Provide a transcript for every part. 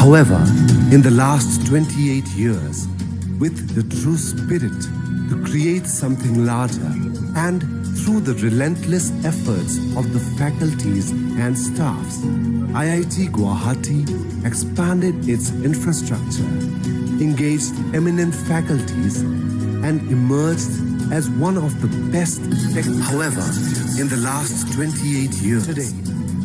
However, in the last 28 years, with the true spirit to create something larger and through the relentless efforts of the faculties and staffs, IIT Guwahati expanded its infrastructure, engaged eminent faculties, and emerged as one of the best. However, in the last 28 years, today,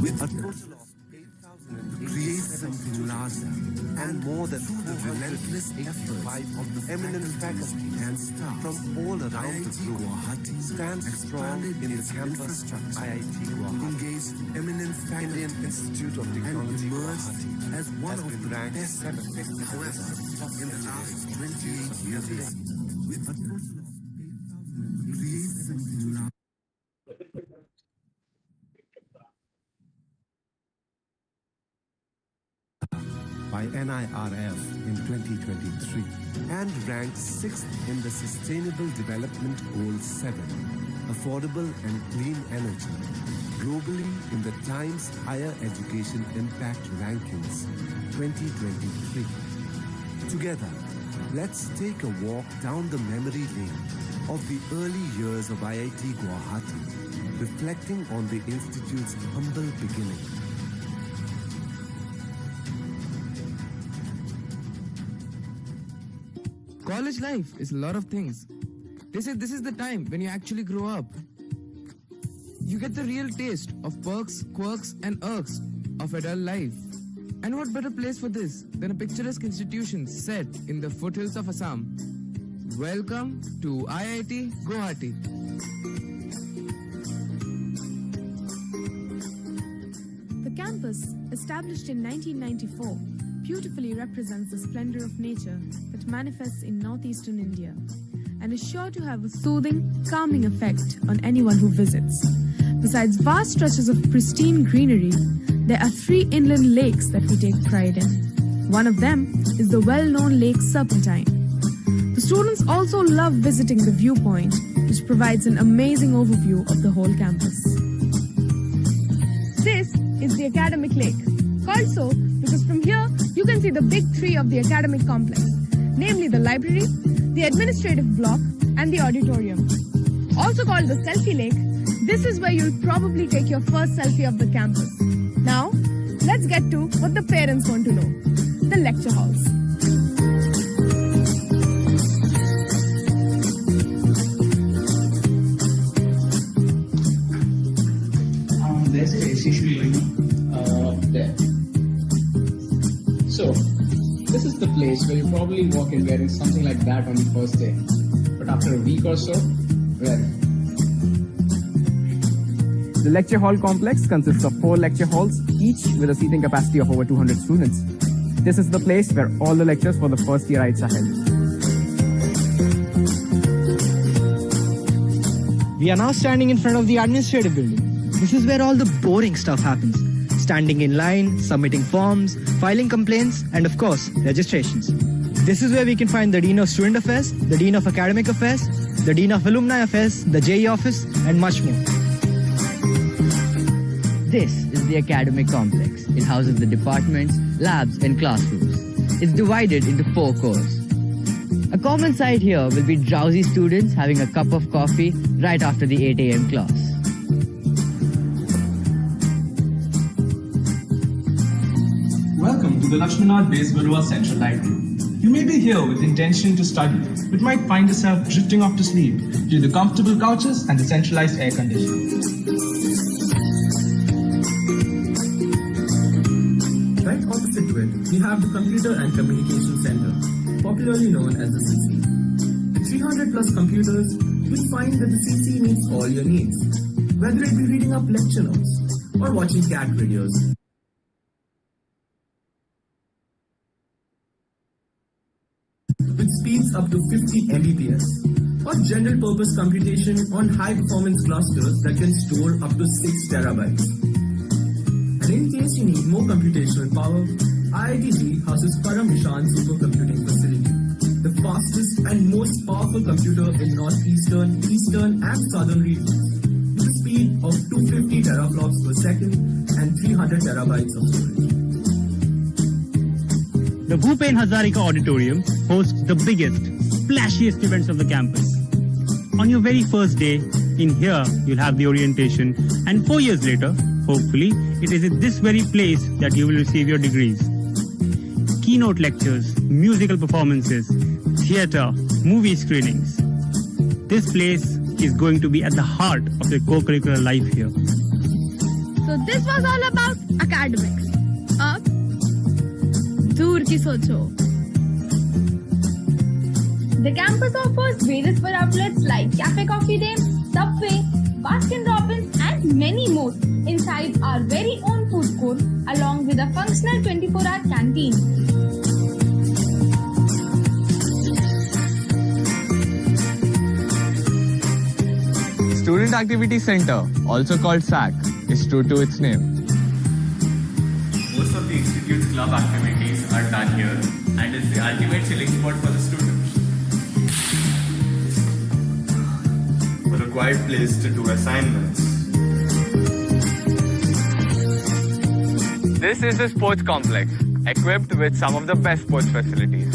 with a total of 8,000 to create something larger and more than the relentless efforts of the eminent faculty and staff from all around the globe, Guwahati stands strong in its infrastructure. IIT Guwahati engaged eminent faculty and Institute of Technology Guwahati as one of the best. However, in the last 28 years, with a total of 8,000 to create something larger. By NIRF in 2023 and ranked 6th in the Sustainable Development Goal 7, Affordable and Clean Energy, globally in the Times Higher Education Impact Rankings 2023. Together, let's take a walk down the memory lane of the early years of IIT Guwahati, reflecting on the Institute's humble beginning. College life is a lot of things. This is the time when you actually grow up. You get the real taste of perks, quirks and irks of adult life. And what better place for this than a picturesque institution set in the foothills of Assam. Welcome to IIT Guwahati. The campus, established in 1994, beautifully represents the splendor of nature that manifests in northeastern India and is sure to have a soothing, calming effect on anyone who visits. Besides vast stretches of pristine greenery, there are 3 inland lakes that we take pride in. One of them is the well-known Lake Serpentine. The students also love visiting the viewpoint, which provides an amazing overview of the whole campus. This is the Academic Lake, called so because from here you can see the big 3 of the academic complex, namely the library, the administrative block, and the auditorium. Also called the Selfie Lake, this is where you'll probably take your first selfie of the campus. Now, let's get to what the parents want to know, the lecture halls. There's space usually there. So, this is the place where you probably walk in wearing something like that on the first day. But after a week or so, well. The lecture hall complex consists of 4 lecture halls, each with a seating capacity of over 200 students. This is the place where all the lectures for the first yearites are held. We are now standing in front of the administrative building. This is where all the boring stuff happens. Standing in line, submitting forms, filing complaints, and of course, registrations. This is where we can find the Dean of Student Affairs, the Dean of Academic Affairs, the Dean of Alumni Affairs, the JEE office, and much more. This is the academic complex. It houses the departments, labs, and classrooms. It's divided into 4 cores. A common sight here will be drowsy students having a cup of coffee right after the 8 a.m. class. Welcome to the Lakshmanath Besbarua Central Library. You may be here with intention to study, but might find yourself drifting off to sleep due to the comfortable couches and the centralized air conditioning. Right opposite to it, we have the Computer and Communication Center, popularly known as the CC. With 300 plus computers, you'll find that the CC meets all your needs, whether it be reading up lecture notes or watching cat videos. With speeds up to 50 Mbps, or general purpose computation on high performance clusters that can store up to 6 terabytes. And in case you need more computational power, IIT houses Param Nishan Supercomputing Facility, the fastest and most powerful computer in northeastern, eastern and southern regions, with a speed of 250 teraflops per second and 300 terabytes of storage. The Bhupen Hazarika Auditorium hosts the biggest, splashiest events of the campus. On your very first day, in here, you'll have the orientation, and 4 years later, hopefully, it is in this very place that you will receive your degrees. Keynote lectures, musical performances, theatre, movie screenings. This place is going to be at the heart of the co-curricular life here. So this was all about academics. Ab दूर की सोचो. The campus offers various food outlets like Cafe Coffee Day, Subway, Baskin Robbins, and many more inside our very own food court, along with a functional 24-hour canteen. Student Activity Center, also called SAC, is true to its name. Most of the institute's club activities are done here and is the ultimate chilling spot for the students. A quiet place to do assignments. This is the sports complex, equipped with some of the best sports facilities.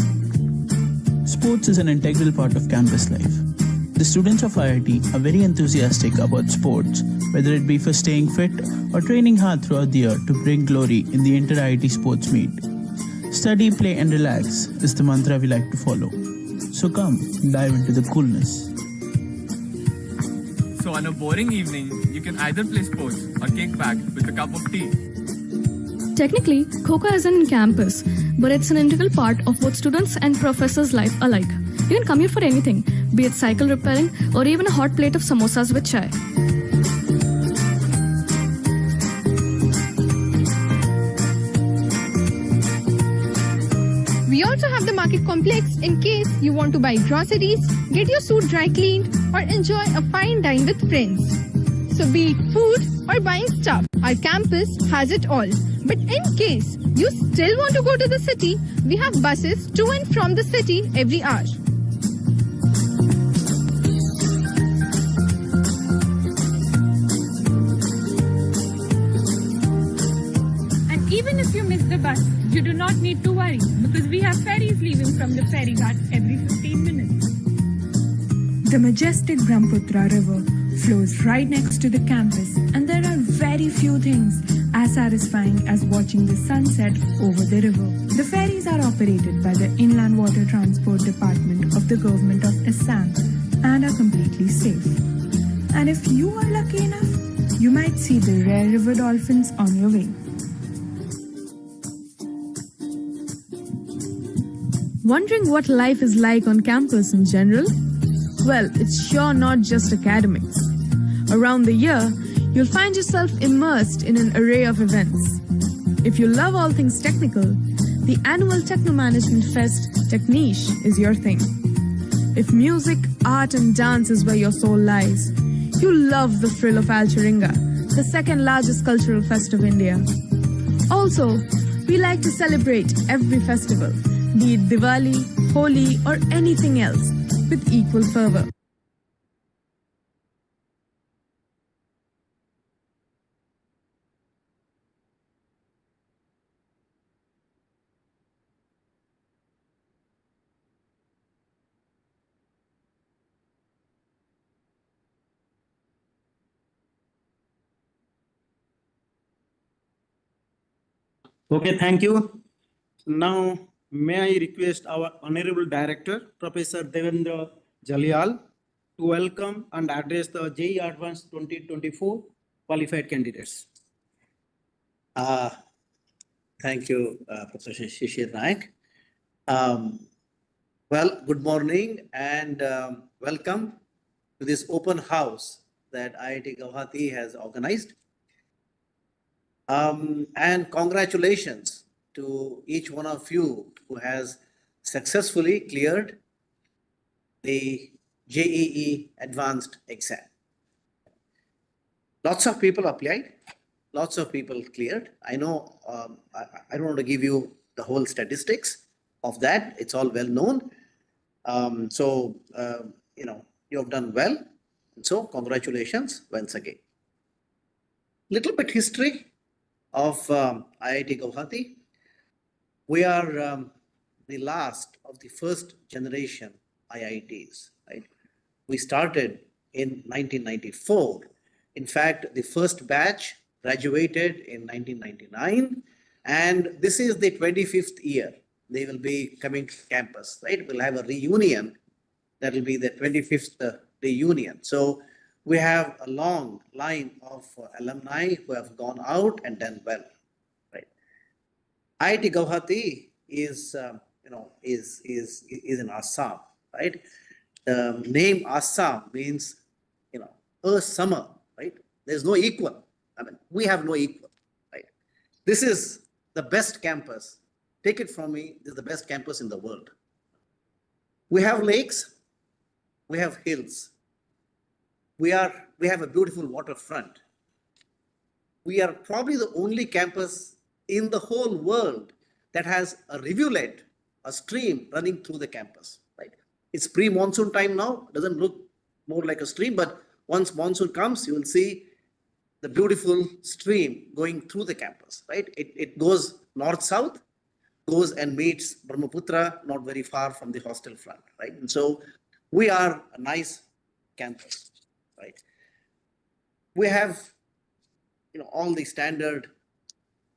Sports is an integral part of campus life. The students of IIT are very enthusiastic about sports, whether it be for staying fit or training hard throughout the year to bring glory in the inter-IIT sports meet. Study, play and relax is the mantra we like to follow. So come, dive into the coolness. So on a boring evening, you can either play sports or kick back with a cup of tea. Technically, Khoka isn't in campus, but it's an integral part of both students and professors' life alike. You can come here for anything, be it cycle repairing or even a hot plate of samosas with chai. We also have the market complex in case you want to buy groceries, get your suit dry cleaned, or enjoy a fine dine with friends. So be it food or buying stuff, our campus has it all. But in case you still want to go to the city, we have buses to and from the city every hour. And even if you miss the bus, you do not need to worry because we have ferries leaving from the ferry ghat every 15 minutes. The majestic Brahmaputra River flows right next to the campus, and there are very few things as satisfying as watching the sunset over the river. The ferries are operated by the Inland Water Transport Department of the Government of Assam and are completely safe. And if you are lucky enough, you might see the rare river dolphins on your way. Wondering what life is like on campus in general? Well, it's sure not just academics. Around the year, you'll find yourself immersed in an array of events. If you love all things technical, the annual Techno Management Fest, Techniche, is your thing. If music, art and dance is where your soul lies, you love the thrill of Alcharinga, the second largest cultural fest of India. Also, we like to celebrate every festival, be it Diwali, Holi or anything else, with equal fervor. Okay, thank you. Now, may I request our Honorable Director, Professor Devendra Jalial, to welcome and address the JEE Advanced 2024 qualified candidates. Thank you, Professor Shishir Naik. Well, good morning and welcome to this open house that IIT Guwahati has organized. And congratulations to each one of you who has successfully cleared the JEE advanced exam. Lots of people applied, lots of people cleared. I know I don't want to give you the whole statistics of that. It's all well known. You know, you have done well. So congratulations once again. Little bit history of IIT Guwahati. We are the last of the first generation IITs, right? We started in 1994. In fact, the first batch graduated in 1999, and this is the 25th year. They will be coming to campus, right? We'll have a reunion. That will be the 25th reunion. So we have a long line of alumni who have gone out and done well, right? IIT Guwahati is, is in Assam, right? The name Assam means, a summer, right? There's no equal. I mean, we have no equal, right? This is the best campus. Take it from me, this is the best campus in the world. We have lakes, we have hills. We have a beautiful waterfront. We are probably the only campus in the whole world that has a rivulet, a stream running through the campus, right? It's pre-monsoon time now, doesn't look more like a stream, but once monsoon comes, you will see the beautiful stream going through the campus, right? It goes north-south, goes and meets Brahmaputra, not very far from the hostel front, right? And so we are a nice campus, right? We have, all the standard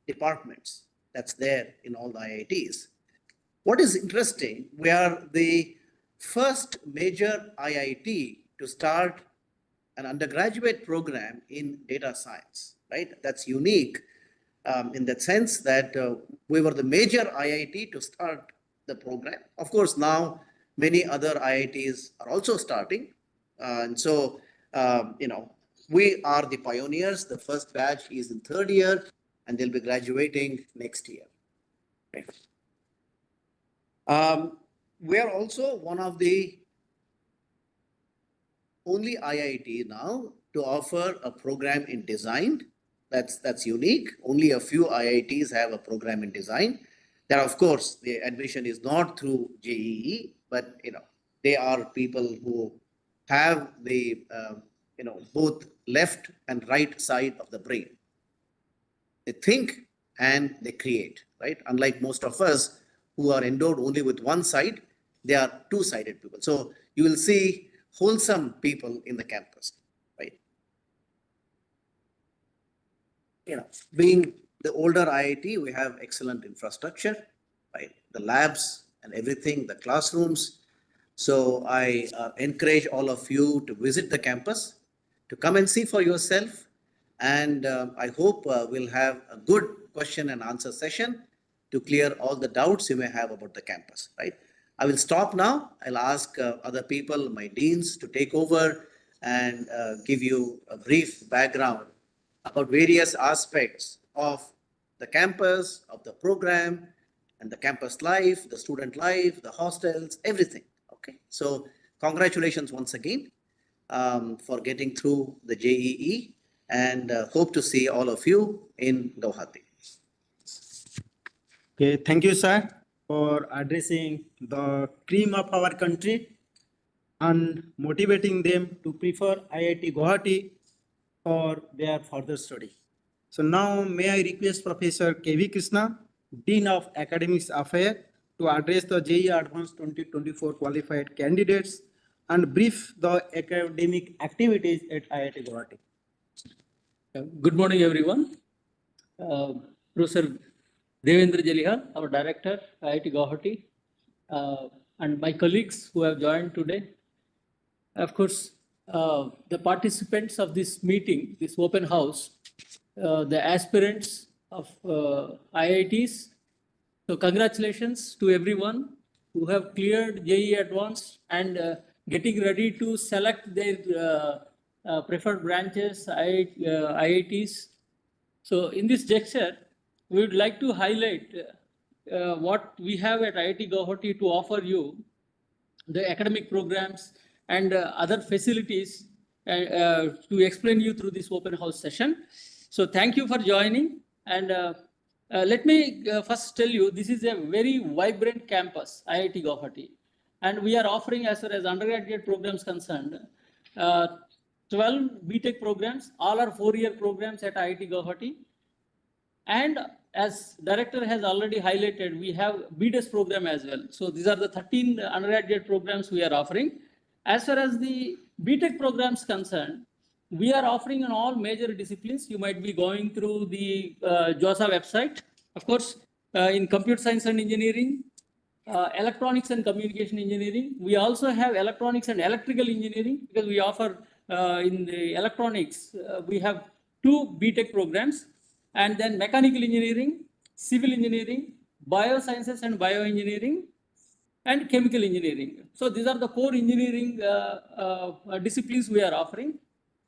departments that's there in all the IITs. What is interesting, we are the first major IIT to start an undergraduate program in data science, right? That's unique in that sense that we were the major IIT to start the program. Of course, now many other IITs are also starting. And so, we are the pioneers. The first batch is in third year and they'll be graduating next year. Right? We are also one of the only IIT now to offer a program in design. That's unique. Only a few IITs have a program in design. There, of course, the admission is not through JEE, but they are people who have the both left and right side of the brain. They think and they create, right? Unlike most of us who are endowed only with one side, they are two-sided people. So you will see wholesome people in the campus, right? Being the older IIT, we have excellent infrastructure, right? The labs and everything, the classrooms. So I encourage all of you to visit the campus, to come and see for yourself. And I hope we'll have a good question and answer session to clear all the doubts you may have about the campus, right? I will stop now. I'll ask other people, my deans, to take over and give you a brief background about various aspects of the campus, of the program, and the campus life, the student life, the hostels, everything. Okay, so congratulations once again for getting through the JEE, and hope to see all of you in Guwahati. Okay, thank you, sir, for addressing the cream of our country and motivating them to prefer IIT Guwahati for their further study. So now may I request Professor K.V. Krishna, Dean of Academics Affairs, to address the JEE Advanced 2024 qualified candidates and brief the academic activities at IIT Guwahati. Good morning, everyone. Professor Devendra Jalihal, our director, IIT Guwahati, and my colleagues who have joined today. Of course, the participants of this meeting, this open house, the aspirants of IITs. So congratulations to everyone who have cleared JEE Advanced and getting ready to select their preferred branches, IITs. So in this lecture, we would like to highlight what we have at IIT Guwahati to offer you, the academic programs and other facilities to explain you through this open house session. So thank you for joining. And let me first tell you, this is a very vibrant campus, IIT Guwahati. And we are offering, as far as undergraduate programs concerned, 12 BTech programs, all are 4-year programs at IIT Guwahati. And as director has already highlighted, we have BDES program as well. So these are the 13 undergraduate programs we are offering. As far as the BTech programs concerned, we are offering in all major disciplines. You might be going through the JOSA website. Of course, in computer science and engineering, electronics and communication engineering. We also have electronics and electrical engineering because we offer in the electronics, we have 2 BTech programs, and then mechanical engineering, civil engineering, biosciences and bioengineering, and chemical engineering. So these are the core engineering disciplines we are offering.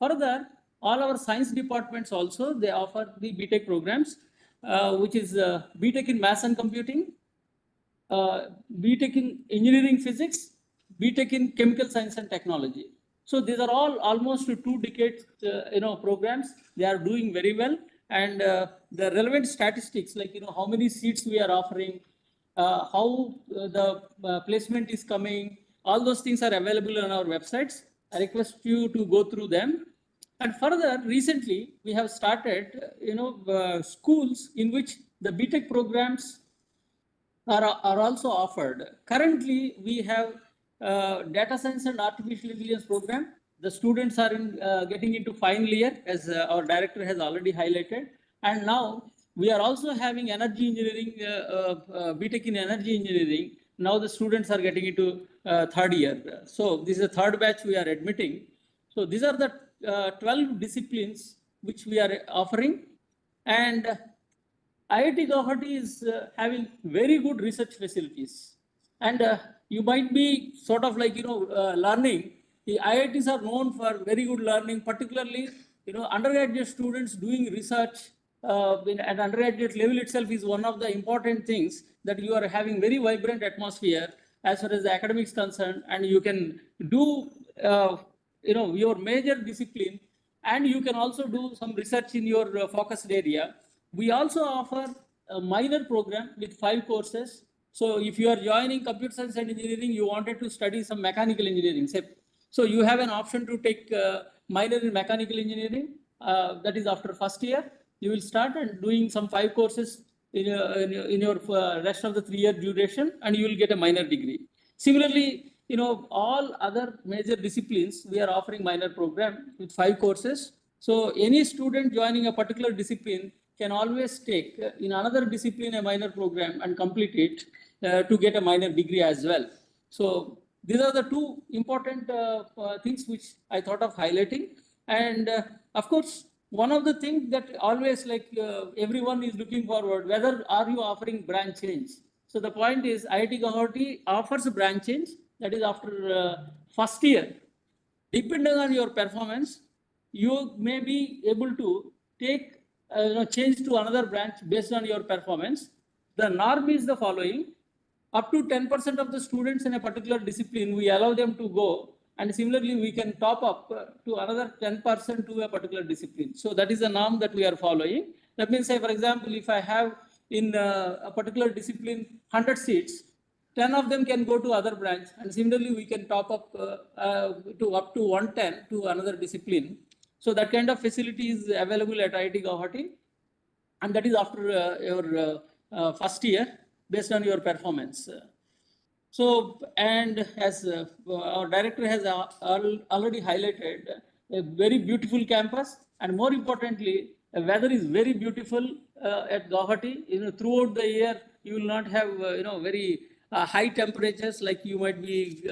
Further, all our science departments also, they offer the BTech programs, which is BTech in maths and computing, BTech in engineering physics, BTech in chemical science and technology. So these are all almost 2 decades, programs. They are doing very well, and the relevant statistics, like how many seats we are offering, how the placement is coming, all those things are available on our websites. I request you to go through them. And further, recently we have started, schools in which the BTech programs are also offered. Currently, we have data science and artificial intelligence program. The students are getting into final year, as our director has already highlighted. And now we are also having energy engineering, BTech in energy engineering. Now the students are getting into 3rd year. So this is the 3rd batch we are admitting. So these are the 12 disciplines which we are offering. And IIT Guwahati is having very good research facilities. And you might be sort of like, learning. The IITs are known for very good learning, particularly, undergraduate students doing research at undergraduate level itself is one of the important things, that you are having very vibrant atmosphere as far as the academics concerned, and you can do, your major discipline, and you can also do some research in your focused area. We also offer a minor program with 5 courses. So if you are joining computer science and engineering, you wanted to study some mechanical engineering, say, so you have an option to take minor in mechanical engineering. That is after 1st year. You will start and doing some 5 courses in your rest of the 3-year duration, and you will get a minor degree. Similarly, all other major disciplines, we are offering minor program with 5 courses. So any student joining a particular discipline can always take in another discipline a minor program and complete it to get a minor degree as well. So these are the 2 important things which I thought of highlighting. And of course, one of the things that always everyone is looking forward, whether are you offering branch change? So the point is IIT Guwahati offers a branch change, that is after 1st year. Depending on your performance, you may be able to take change to another branch based on your performance. The norm is the following: up to 10% of the students in a particular discipline, we allow them to go, and similarly, we can top up to another 10% to a particular discipline. So that is the norm that we are following. That means, say, for example, if I have in a particular discipline 100 seats, 10 of them can go to other branch, and similarly, we can top up to up to 110 to another discipline. So that kind of facility is available at IIT Guwahati, and that is after your 1st year based on your performance. So, and as our director has already highlighted, a very beautiful campus, and more importantly, the weather is very beautiful at Guwahati. Throughout the year, you will not have very high temperatures like you might be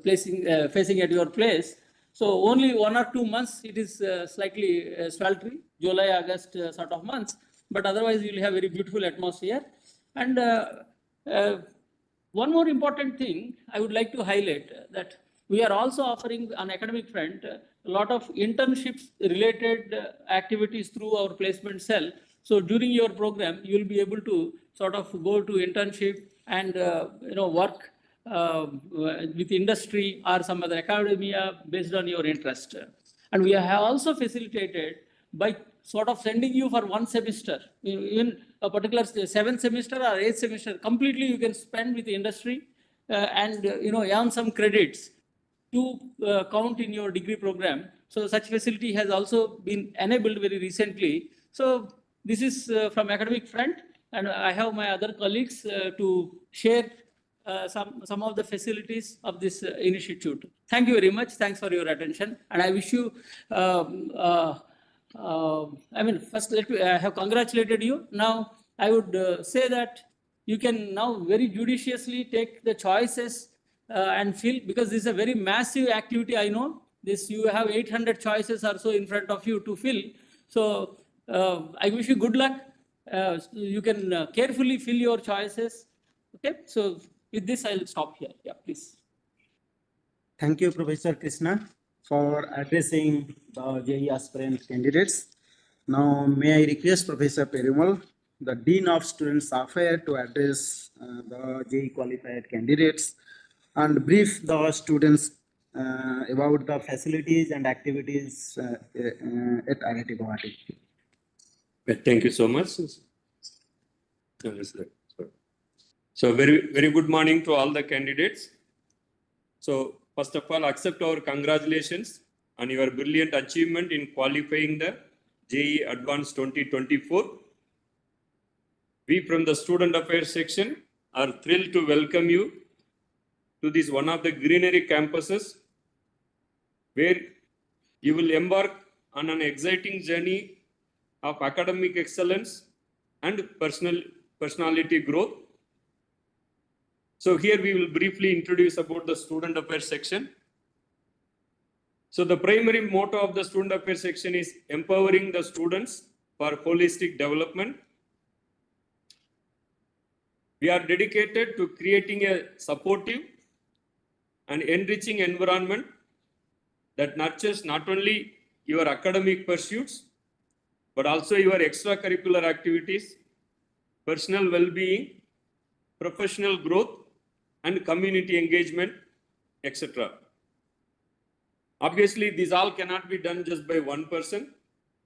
facing at your place. So only 1 or 2 months it is slightly sweltering, July, August sort of months, but otherwise you will have very beautiful atmosphere. And one more important thing I would like to highlight, that we are also offering on academic front a lot of internships related activities through our placement cell. So during your program, you will be able to sort of go to internship and work with industry or some other academia based on your interest. And we have also facilitated by sort of sending you for 1 semester, in a particular 7th semester or 8th semester, completely you can spend with the industry and earn some credits to count in your degree program. So such facility has also been enabled very recently. So this is from academic front, and I have my other colleagues to share some of the facilities of this institute. Thank you very much. Thanks for your attention, and I wish you. First, I have congratulated you. Now, I would say that you can now very judiciously take the choices and fill, because this is a very massive activity. I know this. You have 800 choices or so in front of you to fill. So, I wish you good luck. You can carefully fill your choices. Okay. So, with this, I'll stop here. Yeah, please. Thank you, Professor Krishna, for addressing the JEE aspirant candidates. Now, may I request Professor Perumal, the Dean of Students Affairs, to address the JEE qualified candidates and brief the students about the facilities and activities at IIT Guwahati. Thank you so much. So very good morning to all the candidates. So first of all, accept our congratulations on your brilliant achievement in qualifying the JEE Advanced 2024. We from the Student Affairs section are thrilled to welcome you to this one of the greenery campuses, where you will embark on an exciting journey of academic excellence and personality growth. So here we will briefly introduce about the Student Affairs section. So the primary motto of the Student Affairs section is empowering the students for holistic development. We are dedicated to creating a supportive and enriching environment that nurtures not only your academic pursuits, but also your extracurricular activities, personal well-being, professional growth, and community engagement, etc. Obviously, these all cannot be done just by one person,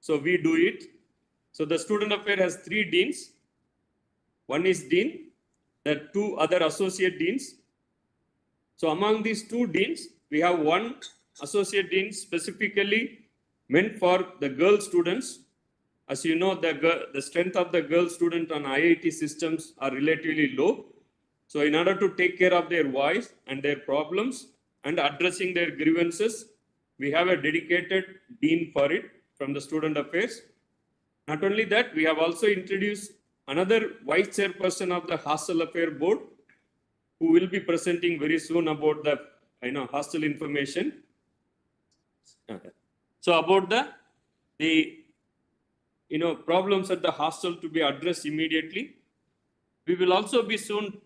so we do it. So the Student Affairs has 3 deans. One is dean, there are 2 other associate deans. So among these 2 deans, we have one associate dean specifically meant for the girl students. As you know, the strength of the girl student on IIT systems are relatively low. So in order to take care of their voice and their problems and addressing their grievances, we have a dedicated dean for it from the Student Affairs. Not only that, we have also introduced another vice chairperson of the Hostel Affair Board, who will be presenting very soon about the hostel information. So about the problems at the hostel to be addressed immediately. We will also be soon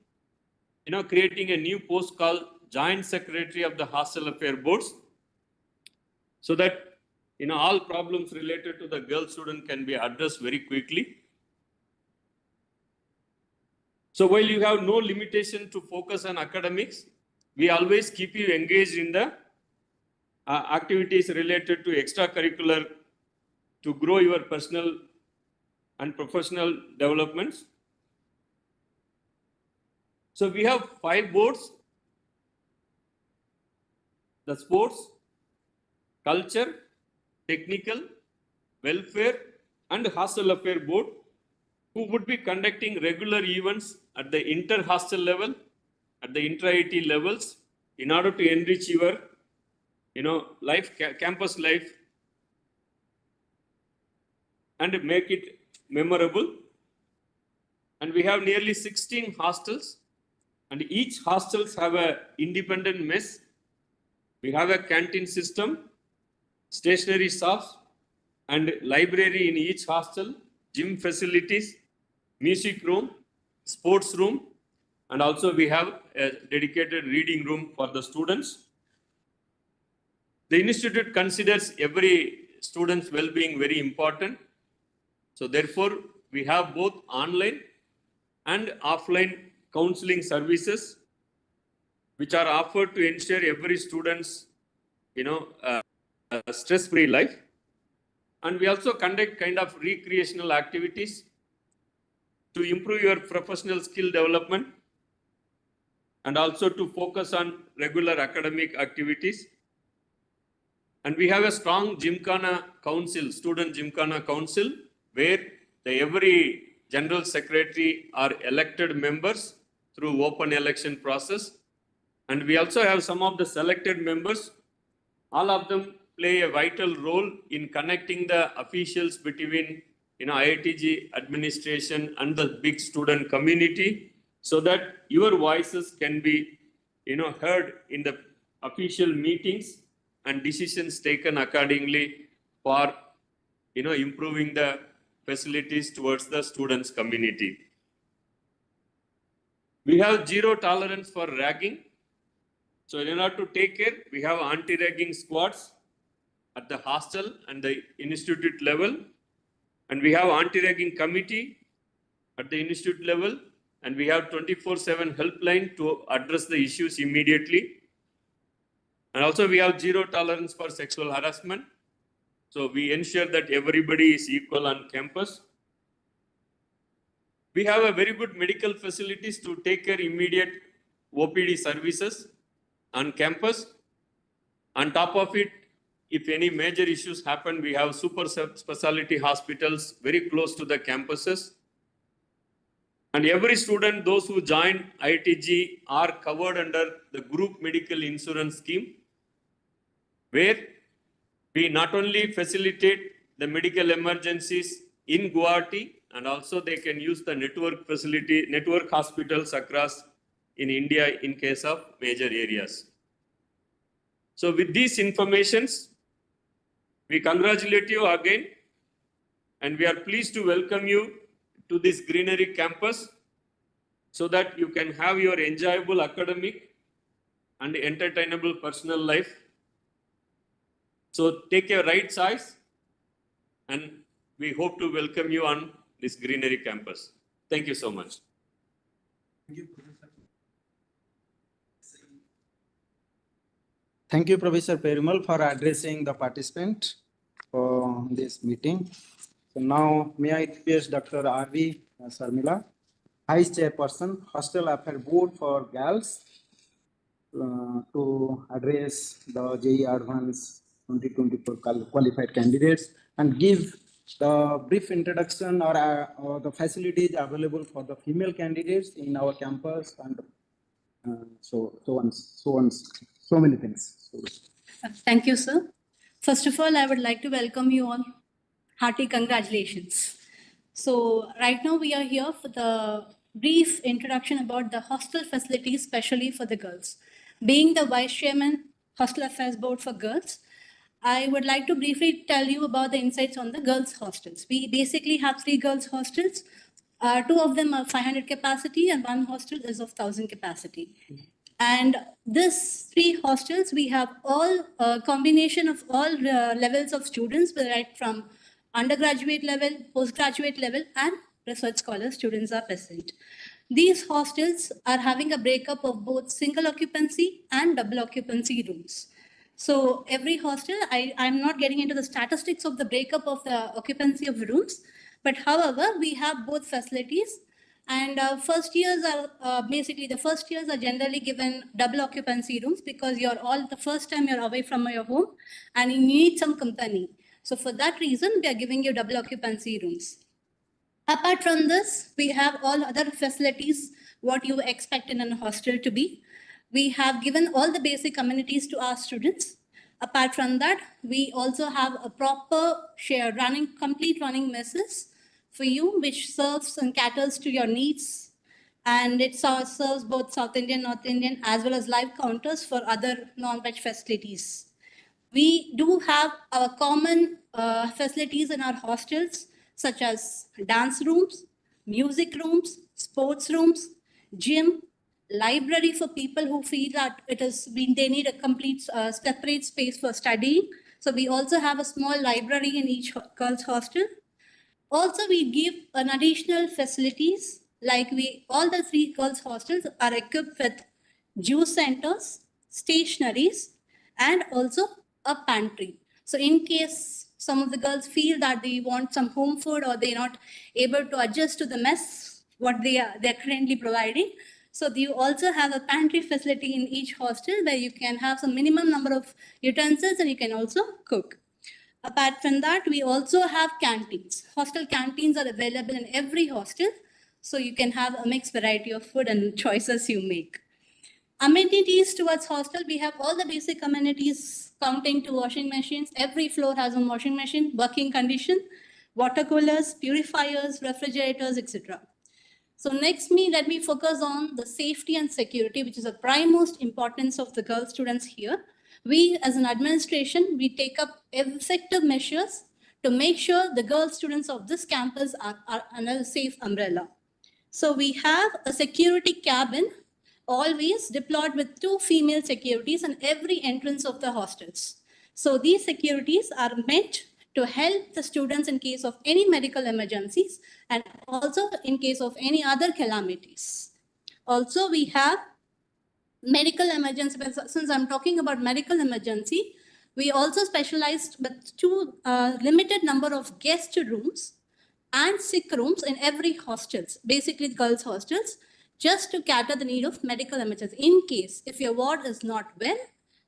creating a new post called Joint Secretary of the Hostel Affair Boards, so that all problems related to the girl student can be addressed very quickly. So while you have no limitation to focus on academics, we always keep you engaged in the activities related to extracurricular to grow your personal and professional developments. So we have 5 boards: the sports, culture, technical, welfare, and hostel affair board, who would be conducting regular events at the inter-hostel level, at the intra-IIT levels, in order to enrich your campus life and make it memorable. And we have nearly 16 hostels, and each hostels have an independent mess. We have a canteen system, stationery shops, and library in each hostel, gym facilities, music room, sports room, and also we have a dedicated reading room for the students. The institute considers every student's well-being very important. So therefore, we have both online and offline counseling services, which are offered to ensure every student's stress-free life. And we also conduct kind of recreational activities to improve your professional skill development and also to focus on regular academic activities. And we have a strong Gymkhana Council, Student Gymkhana Council, where every general secretary are elected members through open election process. And we also have some of the selected members. All of them play a vital role in connecting the officials between IITG administration and the big student community, so that your voices can be heard in the official meetings and decisions taken accordingly for improving the facilities towards the students community. We have zero tolerance for ragging. So in order to take care, we have anti-ragging squads at the hostel and the institute level, and we have anti-ragging committee at the institute level, and we have 24/7 helpline to address the issues immediately. And also we have zero tolerance for sexual harassment. So we ensure that everybody is equal on campus. We have a very good medical facilities to take care immediate OPD services on campus. On top of it, if any major issues happen, we have super specialty hospitals very close to the campuses. And every student, those who join IITG, are covered under the group medical insurance scheme, where we not only facilitate the medical emergencies in Guwahati, and also they can use the network hospitals across in India in case of major areas. So with these informations, we congratulate you again, and we are pleased to welcome you to this greenery campus so that you can have your enjoyable academic and entertainable personal life. So take your right size, and we hope to welcome you on this greenery campus. Thank you so much. Thank you, Professor Perumal, for addressing the participant for this meeting. So now, may I request Dr. R.V. Sarmila, Vice Chairperson, Hostel Affair Board for Girls, to address the JEE Advanced 2024 qualified candidates and give the brief introduction or the facilities available for the female candidates in our campus, and so many things. Thank you, sir. First of all, I would like to welcome you all. Hearty congratulations. So right now we are here for the brief introduction about the hostel facilities, especially for the girls. Being the Vice Chairman, Hostel Affairs Board for Girls, I would like to briefly tell you about the insights on the girls' hostels. We basically have 3 girls' hostels. 2 of them are 500 capacity and 1 hostel is of 1,000 capacity. And this 3 hostels, we have all a combination of all levels of students, right from undergraduate level, postgraduate level, and research scholar students are present. These hostels are having a breakup of both single occupancy and double occupancy rooms. So every hostel, I'm not getting into the statistics of the breakup of the occupancy of rooms, but however, we have both facilities. And first years are basically the first years are generally given double occupancy rooms because you're all the first time you're away from your home and you need some company. So for that reason, we are giving you double occupancy rooms. Apart from this, we have all other facilities, what you expect in a hostel to be. We have given all the basic amenities to our students. Apart from that, we also have a proper complete running messes for you, which serves and caters to your needs. And it serves both South Indian, North Indian, as well as live counters for other non-veg facilities. We do have our common facilities in our hostels, such as dance rooms, music rooms, sports rooms, gym, library for people who feel that they need a complete separate space for studying. So we also have a small library in each girls' hostel. Also, we give an additional facilities, like all the 3 girls' hostels are equipped with juice centers, stationaries, and also a pantry. So in case some of the girls feel that they want some home food or they're not able to adjust to the mess, what they're currently providing. So you also have a pantry facility in each hostel where you can have some minimum number of utensils and you can also cook. Apart from that, we also have canteens. Hostel canteens are available in every hostel, so you can have a mixed variety of food and choices you make. Amenities towards hostel, we have all the basic amenities counting to washing machines. Every floor has a washing machine, working condition, water coolers, purifiers, refrigerators, etc. So next, let me focus on the safety and security, which is the prime most importance of the girl students here. We as an administration, we take up effective measures to make sure the girl students of this campus are under a safe umbrella. So we have a security cabin always deployed with 2 female securities in every entrance of the hostels. So these securities are meant to help the students in case of any medical emergencies and also in case of any other calamities. Also, we have medical emergency. Since I'm talking about medical emergency, we also specialized with 2 limited number of guest rooms and sick rooms in every hostels, basically girls' hostels, just to cater the need of medical emergency. In case if your ward is not well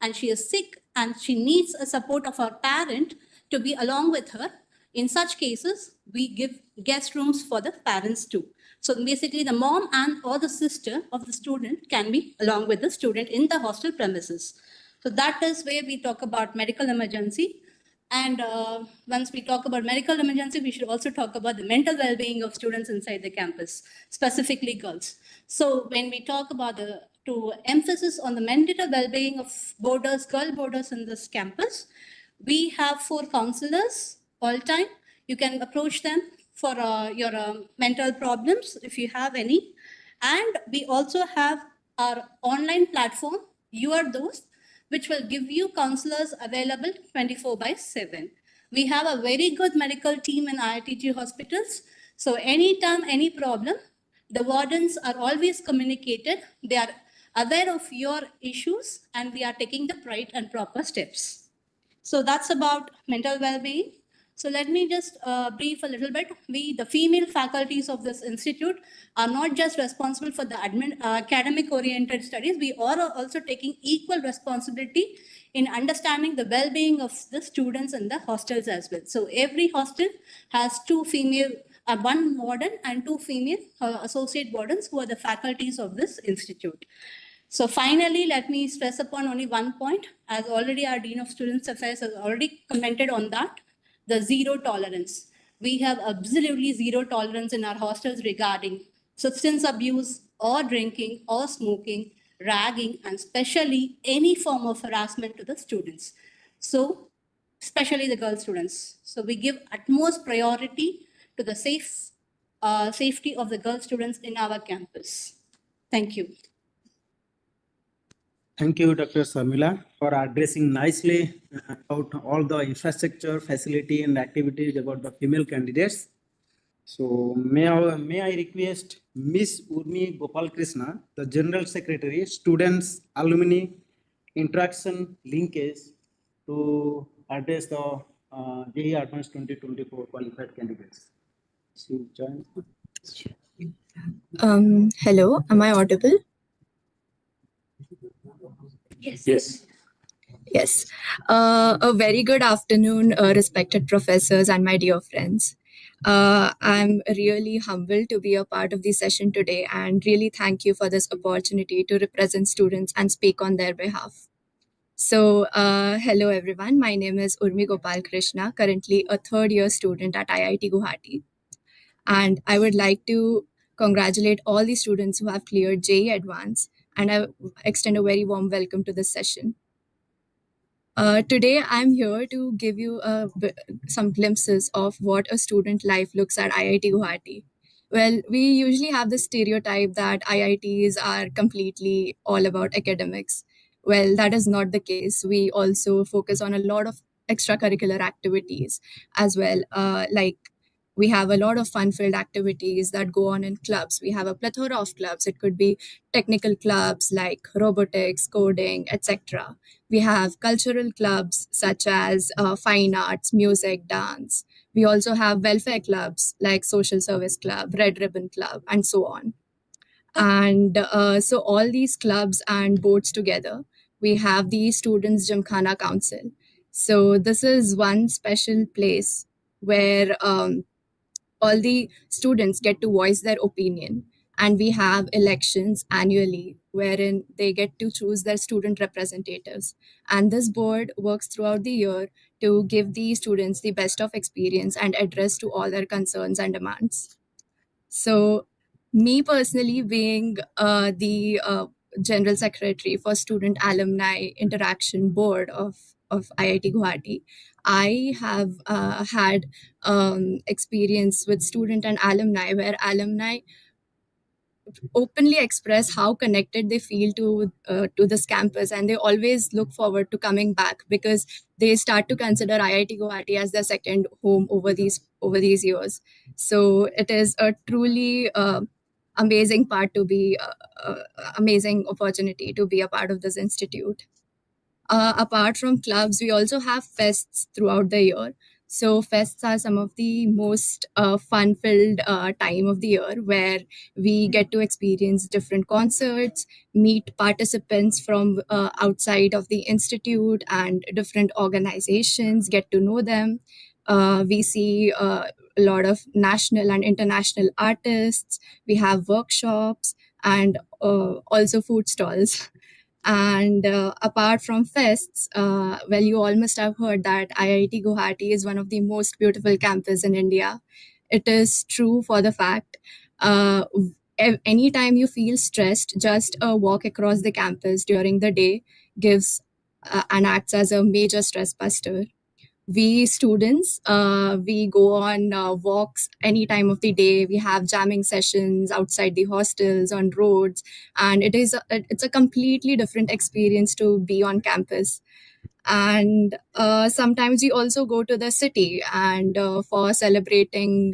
and she is sick and she needs a support of her parent to be along with her, in such cases, we give guest rooms for the parents too. So basically the mom and or the sister of the student can be along with the student in the hostel premises. So that is where we talk about medical emergency. And once we talk about medical emergency, we should also talk about the mental well-being of students inside the campus, specifically girls. So when we talk about to emphasis on the mental well-being of girl boarders in this campus, we have 4 counselors all time. You can approach them for your mental problems if you have any. And we also have our online platform, You Are Those, which will give you counselors available 24/7. We have a very good medical team in IIT hospitals. So anytime, any problem, the wardens are always communicated. They are aware of your issues and we are taking the right and proper steps. So that's about mental well-being. So let me just brief a little bit. The female faculties of this institute are not just responsible for the academic-oriented studies. We are also taking equal responsibility in understanding the well-being of the students in the hostels as well. So every hostel has 2 female, 1 warden and 2 female associate wardens who are the faculties of this institute. So finally, let me stress upon only one point, as already our Dean of Students Affairs has already commented on that, the zero tolerance. We have absolutely zero tolerance in our hostels regarding substance abuse or drinking or smoking, ragging, and especially any form of harassment to the students. So especially the girl students. So we give utmost priority to the safety of the girl students in our campus. Thank you. Thank you, Dr. Sarmila, for addressing nicely about all the infrastructure, facility, and activities about the female candidates. So may I request Miss Urmi Gopal Krishna, the General Secretary, Students, Alumni, Interaction Linkage, to address the JEE Advanced 2024 qualified candidates. So, join. Hello, am I audible? Yes. Yes. A very good afternoon, respected professors and my dear friends. I'm really humbled to be a part of the session today and really thank you for this opportunity to represent students and speak on their behalf. So, hello everyone. My name is Urmi Gopal Krishna, currently a 3rd-year student at IIT Guwahati. And I would like to congratulate all the students who have cleared JEE Advance, and I extend a very warm welcome to this session. Today, I'm here to give you some glimpses of what a student life looks at IIT Guwahati. Well, we usually have the stereotype that IITs are completely all about academics. Well, that is not the case. We also focus on a lot of extracurricular activities as well, like we have a lot of fun-filled activities that go on in clubs. We have a plethora of clubs. It could be technical clubs like robotics, coding, etc. We have cultural clubs such as fine arts, music, dance. We also have welfare clubs like Social Service Club, Red Ribbon Club, and so on. And so all these clubs and boards together, we have the Students' Gymkhana Council. So this is one special place where all the students get to voice their opinion, and we have elections annually wherein they get to choose their student representatives, and this board works throughout the year to give the students the best of experience and address to all their concerns and demands. So me personally, being the general secretary for student alumni interaction board of IIT Guwahati, I have had experience with student and alumni where alumni openly express how connected they feel to this campus, and they always look forward to coming back because they start to consider IIT Guwahati as their second home over these years. So it is a truly amazing part to be amazing opportunity to be a part of this institute. Apart from clubs, we also have fests throughout the year. So fests are some of the most fun-filled time of the year where we get to experience different concerts, meet participants from outside of the institute and different organizations, get to know them. We see a lot of national and international artists. We have workshops and also food stalls. And apart from fests, well, you all must have heard that IIT Guwahati is one of the most beautiful campus in India. It is true for the fact. Anytime you feel stressed, just a walk across the campus during the day gives and acts as a major stress buster. We students, we go on walks any time of the day. We have jamming sessions outside the hostels, on roads, and it's a completely different experience to be on campus. And sometimes we also go to the city and for celebrating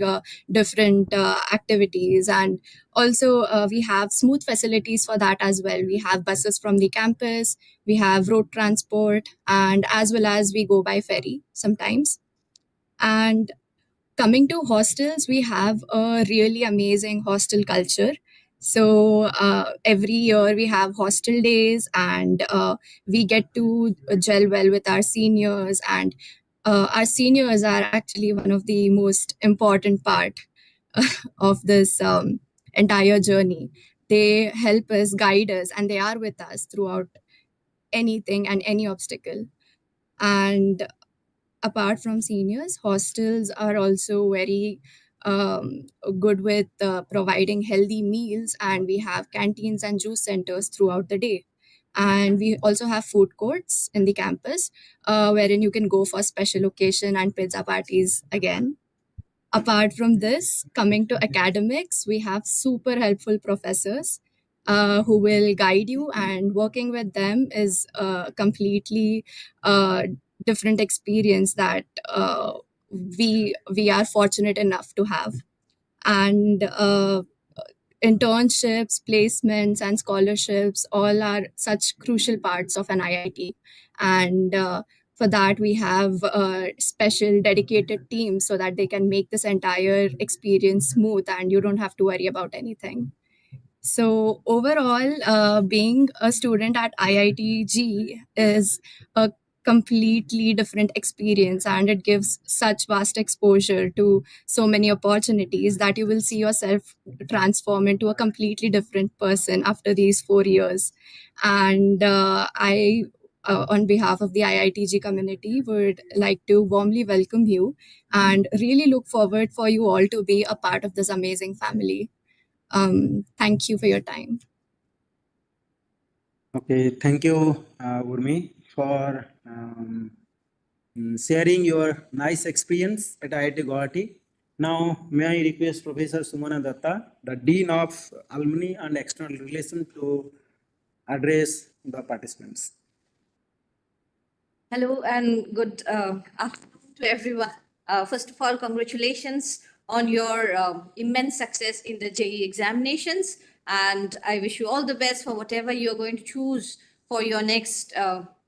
different activities, and also we have smooth facilities for that as well. We have buses from the campus, we have road transport, and as well as we go by ferry sometimes. And coming to hostels, we have a really amazing hostel culture. So every year we have hostel days, and we get to gel well with our seniors. And our seniors are actually one of the most important part of this entire journey. They help us, guide us, and they are with us throughout anything and any obstacle. And apart from seniors, hostels are also very good with providing healthy meals, and we have canteens and juice centers throughout the day. And we also have food courts in the campus wherein you can go for special occasion and pizza parties again. Apart from this, coming to academics, we have super helpful professors who will guide you, and working with them is a completely different experience that we are fortunate enough to have. And internships, placements, and scholarships all are such crucial parts of an IIT. And for that, we have special dedicated teams so that they can make this entire experience smooth and you don't have to worry about anything. So overall, being a student at IIT JEE is a completely different experience, and it gives such vast exposure to so many opportunities that you will see yourself transform into a completely different person after these 4 years. And I on behalf of the IITG community, would like to warmly welcome you and really look forward for you all to be a part of this amazing family. Thank you for your time. Okay, thank you, Urmi, for sharing your nice experience at IIT Guwahati. Now, may I request Professor Sumana Datta, the Dean of Alumni and External Relations, to address the participants. Hello and good afternoon to everyone. First of all, congratulations on your immense success in the JEE examinations. And I wish you all the best for whatever you're going to choose for your next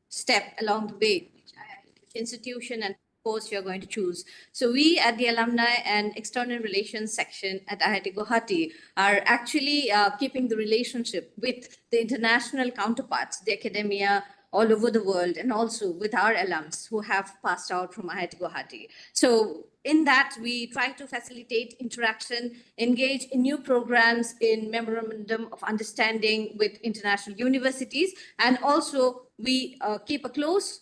step along the way, which institution and course you're going to choose. So we at the Alumni and External Relations section at IIT Guwahati are actually keeping the relationship with the international counterparts, the academia, all over the world, and also with our alums who have passed out from IIT Guwahati. So in that, we try to facilitate interaction, engage in new programs in memorandum of understanding with international universities, and also we keep a close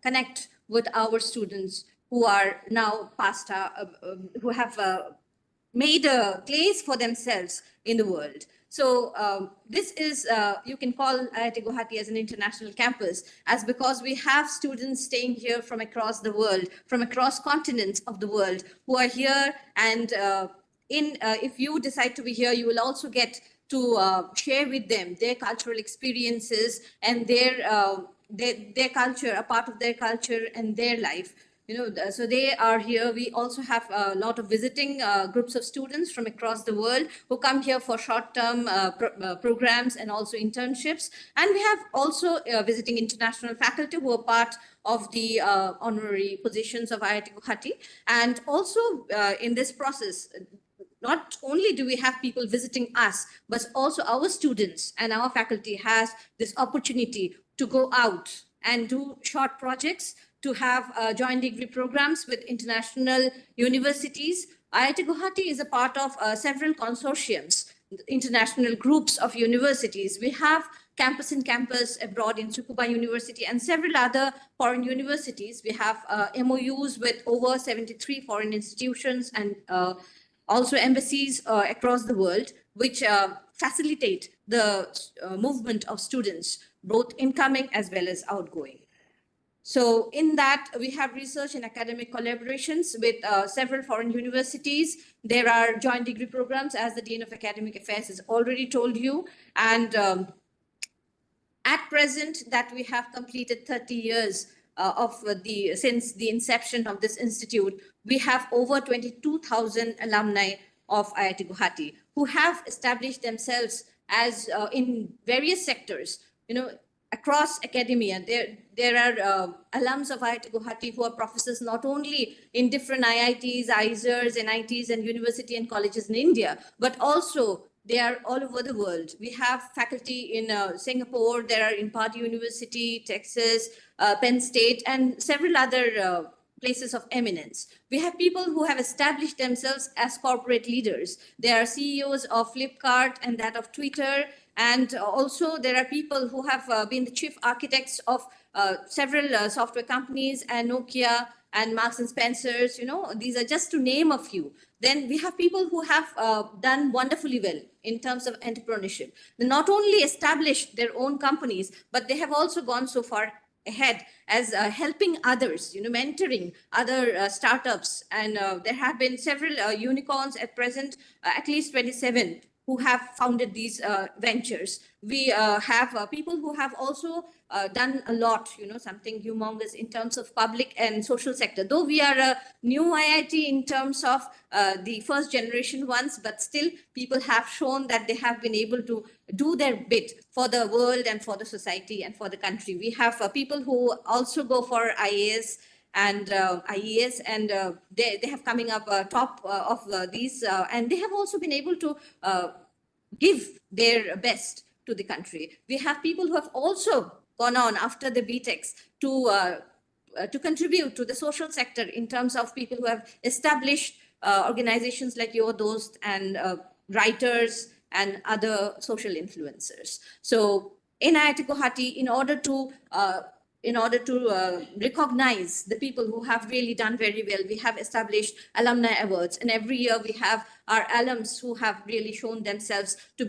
connect with our students who are now past, who have made a place for themselves in the world. So this is, you can call IIT Guwahati as an international campus, as because we have students staying here from across the world, from across continents of the world, who are here. And if you decide to be here, you will also get to share with them their cultural experiences and their culture, a part of their culture and their life. So they are here. We also have a lot of visiting groups of students from across the world who come here for short-term programs and also internships. And we have also visiting international faculty who are part of the honorary positions of IIT Guwahati. And also in this process, not only do we have people visiting us, but also our students and our faculty has this opportunity to go out and do short projects, to have joint degree programs with international universities. IIT Guwahati is a part of several consortiums, international groups of universities. We have campus in campus abroad in Tsukuba University and several other foreign universities. We have MOUs with over 73 foreign institutions and also embassies across the world, which facilitate the movement of students, both incoming as well as outgoing. So in that, we have research and academic collaborations with several foreign universities. There are joint degree programs, as the Dean of Academic Affairs has already told you. And at present, that we have completed 30 years since the inception of this institute, we have over 22,000 alumni of IIT Guwahati who have established themselves as in various sectors. Across academia, there are alums of IIT Guwahati who are professors not only in different IITs, ISERs, NITs, and university and colleges in India, but also they are all over the world. We have faculty in Singapore, there are in Purdue University, Texas, Penn State, and several other places of eminence. We have people who have established themselves as corporate leaders. There are CEOs of Flipkart and that of Twitter. And also there are people who have been the chief architects of several software companies and Nokia and Marks and Spencer's, these are just to name a few. Then we have people who have done wonderfully well in terms of entrepreneurship. They not only established their own companies, but they have also gone so far ahead as helping others, mentoring other startups. And there have been several unicorns at present, at least 27, who have founded these ventures. We have people who have also done a lot, something humongous in terms of public and social sector. Though we are a new IIT in terms of the first generation ones, but still people have shown that they have been able to do their bit for the world and for the society and for the country. We have people who also go for IAS and IES, and they have coming up top of these, and they have also been able to give their best to the country. We have people who have also gone on after the BTechs to contribute to the social sector in terms of people who have established organizations like Your Dost and writers and other social influencers. So in IIT Guwahati, in order to recognize the people who have really done very well, we have established alumni awards, and every year we have our alums who have really shown themselves to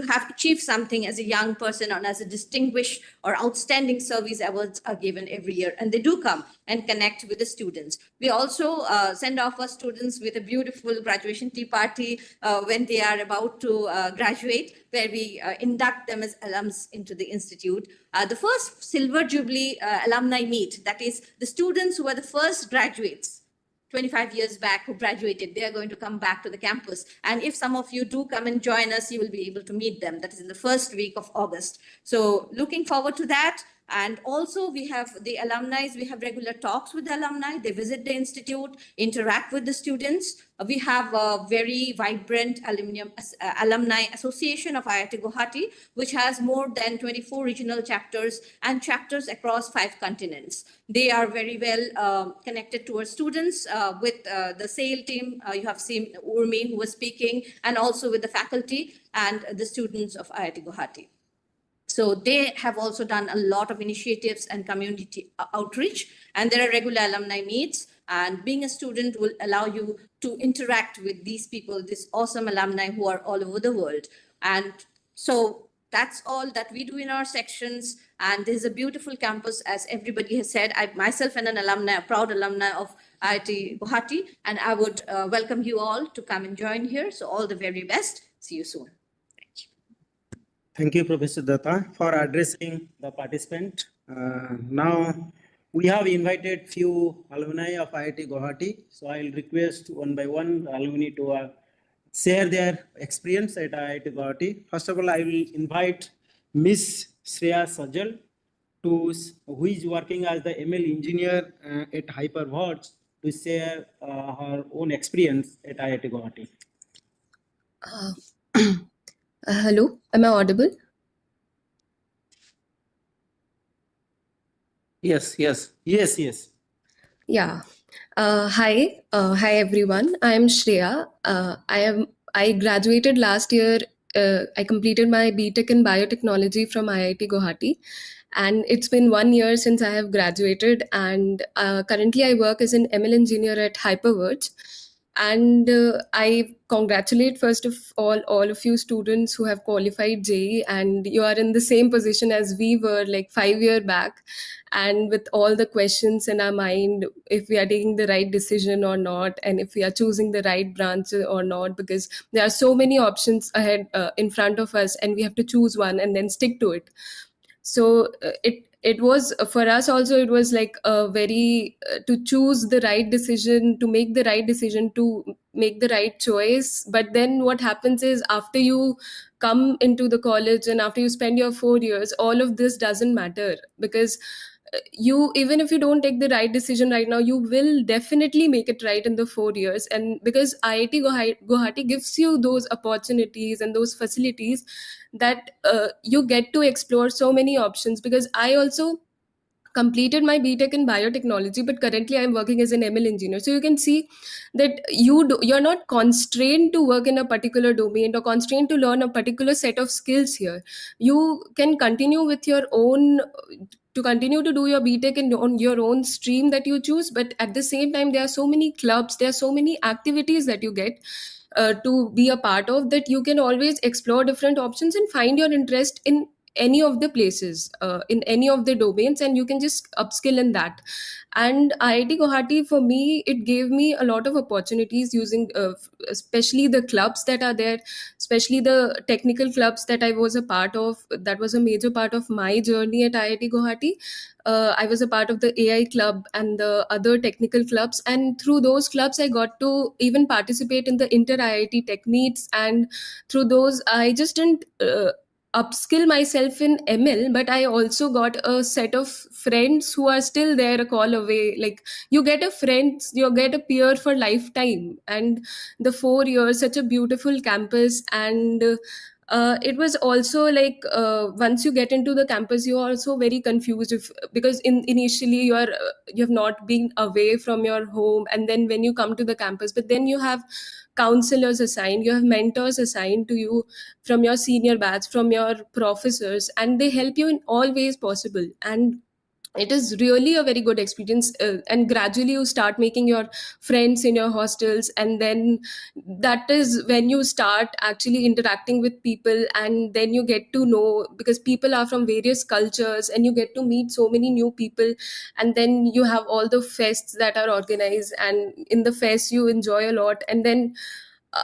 have achieved something as a young person, or as a distinguished or outstanding service. Awards are given every year, and they do come and connect with the students. We also send off our students with a beautiful graduation tea party when they are about to graduate, where we induct them as alums into the institute. The first Silver Jubilee alumni meet, that is the students who were the first graduates 25 years back who graduated, they are going to come back to the campus. And if some of you do come and join us, you will be able to meet them. That is in the first week of August. So looking forward to that. And also we have the alumni, we have regular talks with the alumni. They visit the institute, interact with the students. We have a very vibrant alumni association of IIT Guwahati, which has more than 24 regional chapters and chapters across 5 continents. They are very well connected to our students with the SAIL team. You have seen Urmi who was speaking, and also with the faculty and the students of IIT Guwahati. So they have also done a lot of initiatives and community outreach, and there are regular alumni meets. And being a student will allow you to interact with these people, this awesome alumni who are all over the world. And so that's all that we do in our sections. And this is a beautiful campus, as everybody has said. I myself am an alumni, a proud alumni of IIT Guwahati, and I would welcome you all to come and join here. So all the very best. See you soon. Thank you, Professor Datta, for addressing the participant. Now, we have invited few alumni of IIT Guwahati. So I'll request one by one alumni to share their experience at IIT Guwahati. First of all, I will invite Miss Shreya Sajal, who is working as the ML engineer at Hyperwords, to share her own experience at IIT Guwahati. Hello, am I audible? Yes. Yeah. Hi everyone. I am Shreya. I graduated last year. I completed my BTech in biotechnology from IIT Guwahati, and it's been 1 year since I have graduated. And currently, I work as an ML engineer at Hyperwords. And I congratulate first of all of you students who have qualified JEE, and you are in the same position as we were like 5 years back. And with all the questions in our mind, if we are taking the right decision or not, and if we are choosing the right branch or not, because there are so many options ahead in front of us, and we have to choose one and then stick to it. So it was for us also, it was like a very to choose the right decision, to make the right decision, to make the right choice. But then what happens is, after you come into the college and after you spend your 4 years, all of this doesn't matter, because you, even if you don't take the right decision right now, you will definitely make it right in the 4 years. And because IIT Guwahati gives you those opportunities and those facilities, that you get to explore so many options. Because I also completed my BTech in biotechnology, but currently I'm working as an ML engineer. So you can see that you're not constrained to work in a particular domain or constrained to learn a particular set of skills here. You can continue with your own, to continue to do your BTech on your own stream that you choose. But at the same time, there are so many clubs, there are so many activities that you get to be a part of, that you can always explore different options and find your interest in any of the places, in any of the domains, and you can just upskill in that. And IIT Guwahati, for me, it gave me a lot of opportunities using especially the clubs that are there, especially the technical clubs that I was a part of. That was a major part of my journey at IIT Guwahati. I was a part of the AI club and the other technical clubs, and through those clubs I got to even participate in the inter IIT tech meets. And through those, I just didn't upskill myself in ML, but I also got a set of friends who are still there a call away. Like, you get a friend, you get a peer for lifetime. And the 4 years, such a beautiful campus. And it was also like, once you get into the campus, you are also very confused, because initially you have not been away from your home, and then when you come to the campus, but then you have counselors assigned, you have mentors assigned to you from your senior batch, from your professors, and they help you in all ways possible. And it is really a very good experience. And gradually you start making your friends in your hostels, and then that is when you start actually interacting with people, and then you get to know, because people are from various cultures, and you get to meet so many new people. And then you have all the fests that are organized, and in the fest you enjoy a lot. And then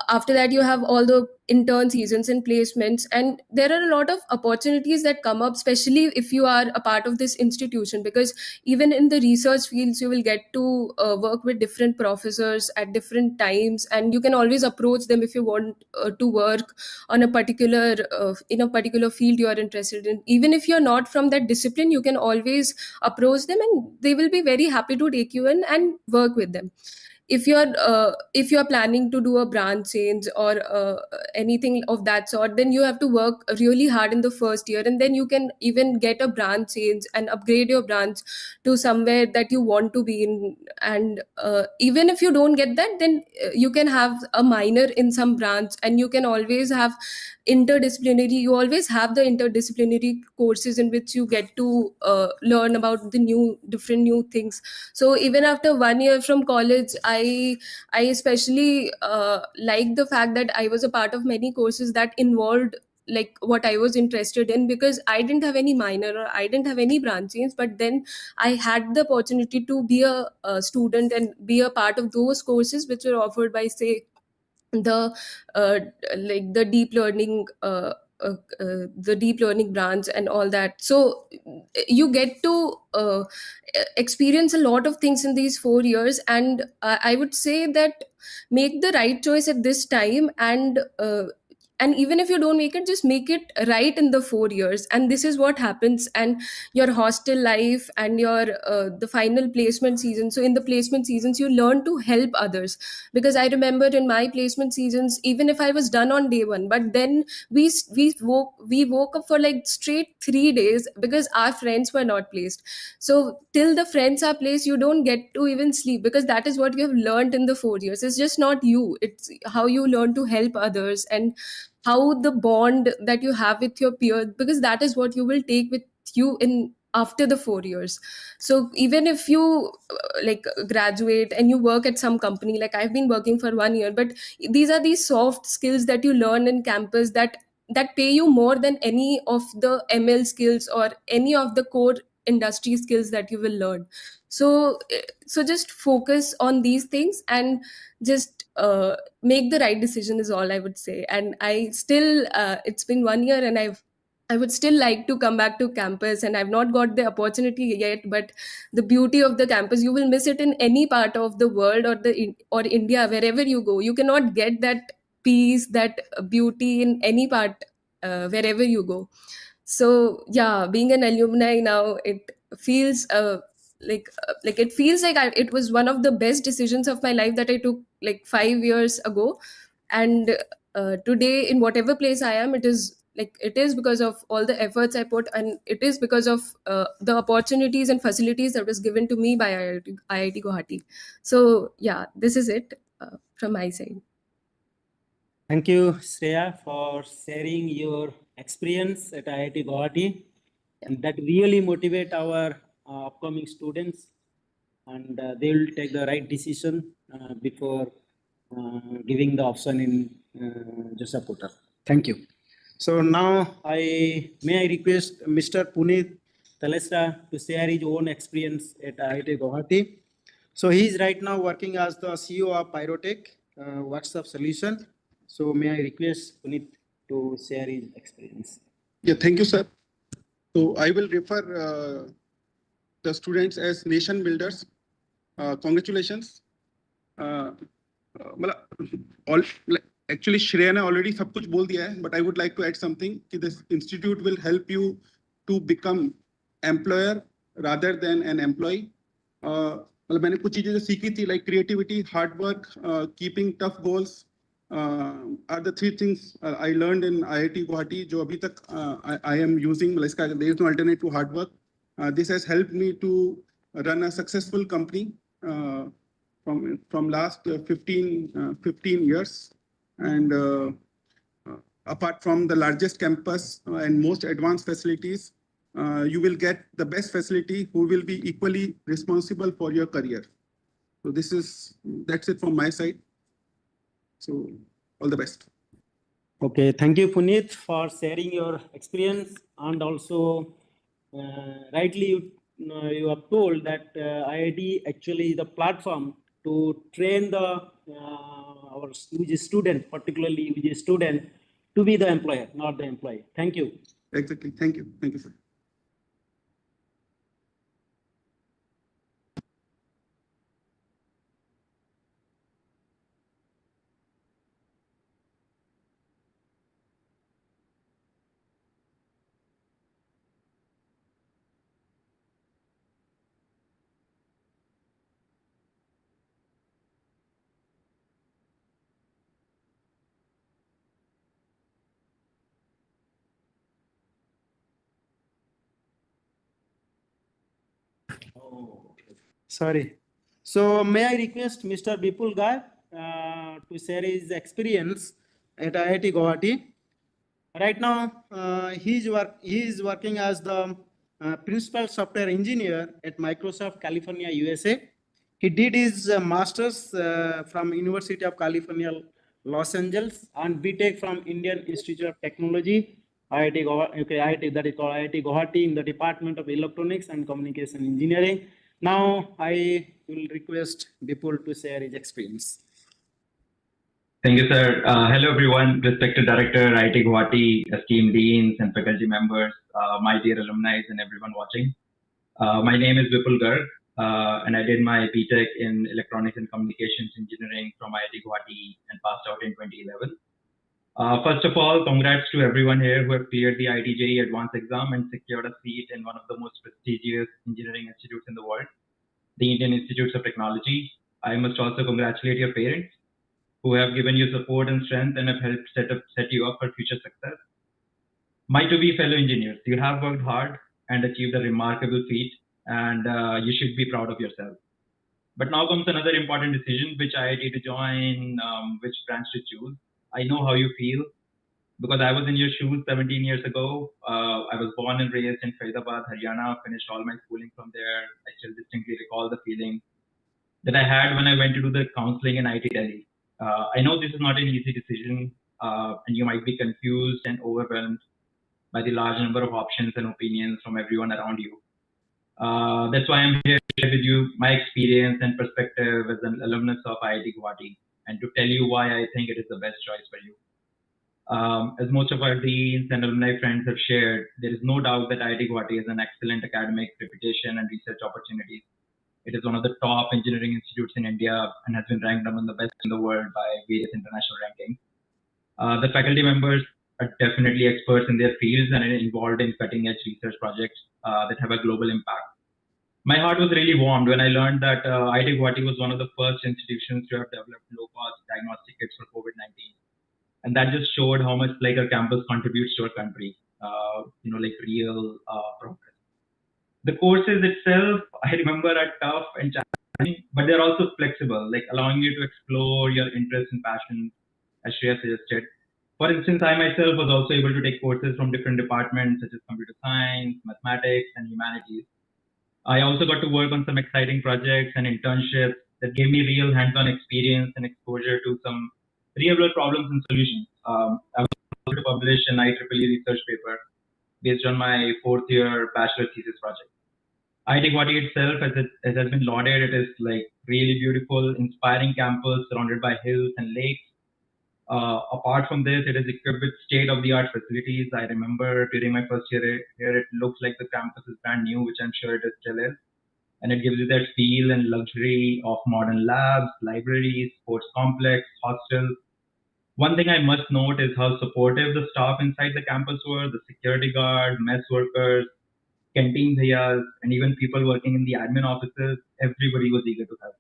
after that you have all the intern seasons and placements, and there are a lot of opportunities that come up, especially if you are a part of this institution, because even in the research fields you will get to work with different professors at different times, and you can always approach them if you want to work on a particular in a particular field you are interested in. Even if you're not from that discipline, you can always approach them and they will be very happy to take you in and work with them. If you're planning to do a branch change or anything of that sort, then you have to work really hard in the first year, and then you can even get a branch change and upgrade your branch to somewhere that you want to be in. And even if you don't get that, then you can have a minor in some branch, and you can always have interdisciplinary you always have the interdisciplinary courses in which you get to learn about the different new things. So even after 1 year from college, I especially like the fact that I was a part of many courses that involved like what I was interested in, because I didn't have any minor or I didn't have any branches, but then I had the opportunity to be a student and be a part of those courses which were offered by, say, the like the deep learning branch and all that. So you get to experience a lot of things in these 4 years, and I would say that make the right choice at this time, and even if you don't make it, just make it right in the 4 years, and this is what happens. And your hostel life and your the final placement season, so in the placement seasons you learn to help others, because I remember in my placement seasons, even if I was done on day one, but then we woke up for like straight 3 days because our friends were not placed. So till the friends are placed, you don't get to even sleep, because that is what you have learned in the 4 years. It's just not you, it's how you learn to help others, and how the bond that you have with your peers, because that is what you will take with you in after the 4 years. So even if you like graduate and you work at some company, like I've been working for 1 year, but these are these soft skills that you learn in campus that pay you more than any of the ML skills or any of the core industry skills that you will learn. So just focus on these things and just make the right decision is all I would say. And I still it's been 1 year, and I would still like to come back to campus, and I've not got the opportunity yet. But the beauty of the campus, you will miss it in any part of the world or India, wherever you go. You cannot get that peace, that beauty in any part, wherever you go. So yeah, being an alumni now, it feels like it feels like it was one of the best decisions of my life that I took like 5 years ago. And today, in whatever place I am, it is because of all the efforts I put, and it is because of the opportunities and facilities that was given to me by IIT Guwahati. So yeah, this is it from my side. Thank you, Shreya, for sharing your experience at IIT Guwahati. And that really motivate our upcoming students, and they will take the right decision before giving the option in Josaputta. Thank you. So now may I request Mr. Puneet Talesra to share his own experience at IIT Guwahati. So he is right now working as the CEO of Pyrotech WhatsApp solution. So may I request Puneet to share his experience? Yeah, thank you, sir. So I will refer the students as nation builders. Congratulations. Actually, Shreya ने already सब कुछ बोल दिया है, but I would like to add something. कि this institute will help you to become employer rather than an employee. मतलब मैंने कुछ चीजें जो सीखी थी, like creativity, hard work, keeping tough goals, are the three things I learned in IIT Guwahati. जो अभी तक I am using. There is no alternate to hard work. This has helped me to run a successful company from last 15 years, and apart from the largest campus and most advanced facilities, you will get the best facility who will be equally responsible for your career. So that's it from my side. So all the best. Okay, thank you, Puneet, for sharing your experience, and also rightly you have told that IIT actually is the platform to train the our UG student, particularly UG student, to be the employer, not the employee. Thank you. Exactly. Thank you. Thank you, sir. Sorry. So may I request Mr. Bipul Gai to share his experience at IIT Guwahati. Right now, he is working as the principal software engineer at Microsoft California, USA. He did his master's from University of California, Los Angeles, and BTech from Indian Institute of Technology, IIT that is called IIT Guwahati, in the Department of Electronics and Communication Engineering. Now, I will request Bipul to share his experience. Thank you, sir. Hello, everyone. Respected Director, IIT Guwahati, esteemed deans and faculty members, my dear alumni, and everyone watching. My name is Vipul Garg, and I did my BTech in Electronics and Communications Engineering from IIT Guwahati and passed out in 2011. First of all, congrats to everyone here who have cleared the IIT JEE advanced exam and secured a seat in one of the most prestigious engineering institutes in the world, the Indian Institutes of Technology. I must also congratulate your parents, who have given you support and strength and have helped set you up for future success. My to-be fellow engineers, you have worked hard and achieved a remarkable feat, and you should be proud of yourself. But now comes another important decision, which IIT to join, which branch to choose. I know how you feel, because I was in your shoes 17 years ago. I was born and raised in Faridabad, Haryana, finished all my schooling from there. I still distinctly recall the feeling that I had when I went to do the counseling in IIT Delhi. I know this is not an easy decision, and you might be confused and overwhelmed by the large number of options and opinions from everyone around you. That's why I'm here to share with you my experience and perspective as an alumnus of IIT Guwahati, and to tell you why I think it is the best choice for you. As most of our deans and alumni friends have shared, there is no doubt that IIT Guwahati has an excellent academic reputation and research opportunities. It is one of the top engineering institutes in India and has been ranked among the best in the world by various international rankings. The faculty members are definitely experts in their fields and are involved in cutting-edge research projects that have a global impact. My heart was really warmed when I learned that IIT Guwahati was one of the first institutions to have developed low-cost diagnostic kits for COVID-19. And that just showed how much like our campus contributes to our country, like real progress. The courses itself, I remember, are tough and challenging, but they're also flexible, like allowing you to explore your interests and passions, as Shreya suggested. For instance, I myself was also able to take courses from different departments such as computer science, mathematics, and humanities. I also got to work on some exciting projects and internships that gave me real hands-on experience and exposure to some real-world problems and solutions. I was able to publish an IEEE research paper based on my fourth-year bachelor thesis project. IIT Guwahati itself, as it has been lauded, it is like really beautiful, inspiring campus surrounded by hills and lakes. Apart from this, it is equipped with state-of-the-art facilities. I remember during my first year here, it looks like the campus is brand new, which I'm sure it still is. And it gives you that feel and luxury of modern labs, libraries, sports complex, hostels. One thing I must note is how supportive the staff inside the campus were, the security guard, mess workers, canteen bhaiyas, and even people working in the admin offices. Everybody was eager to help.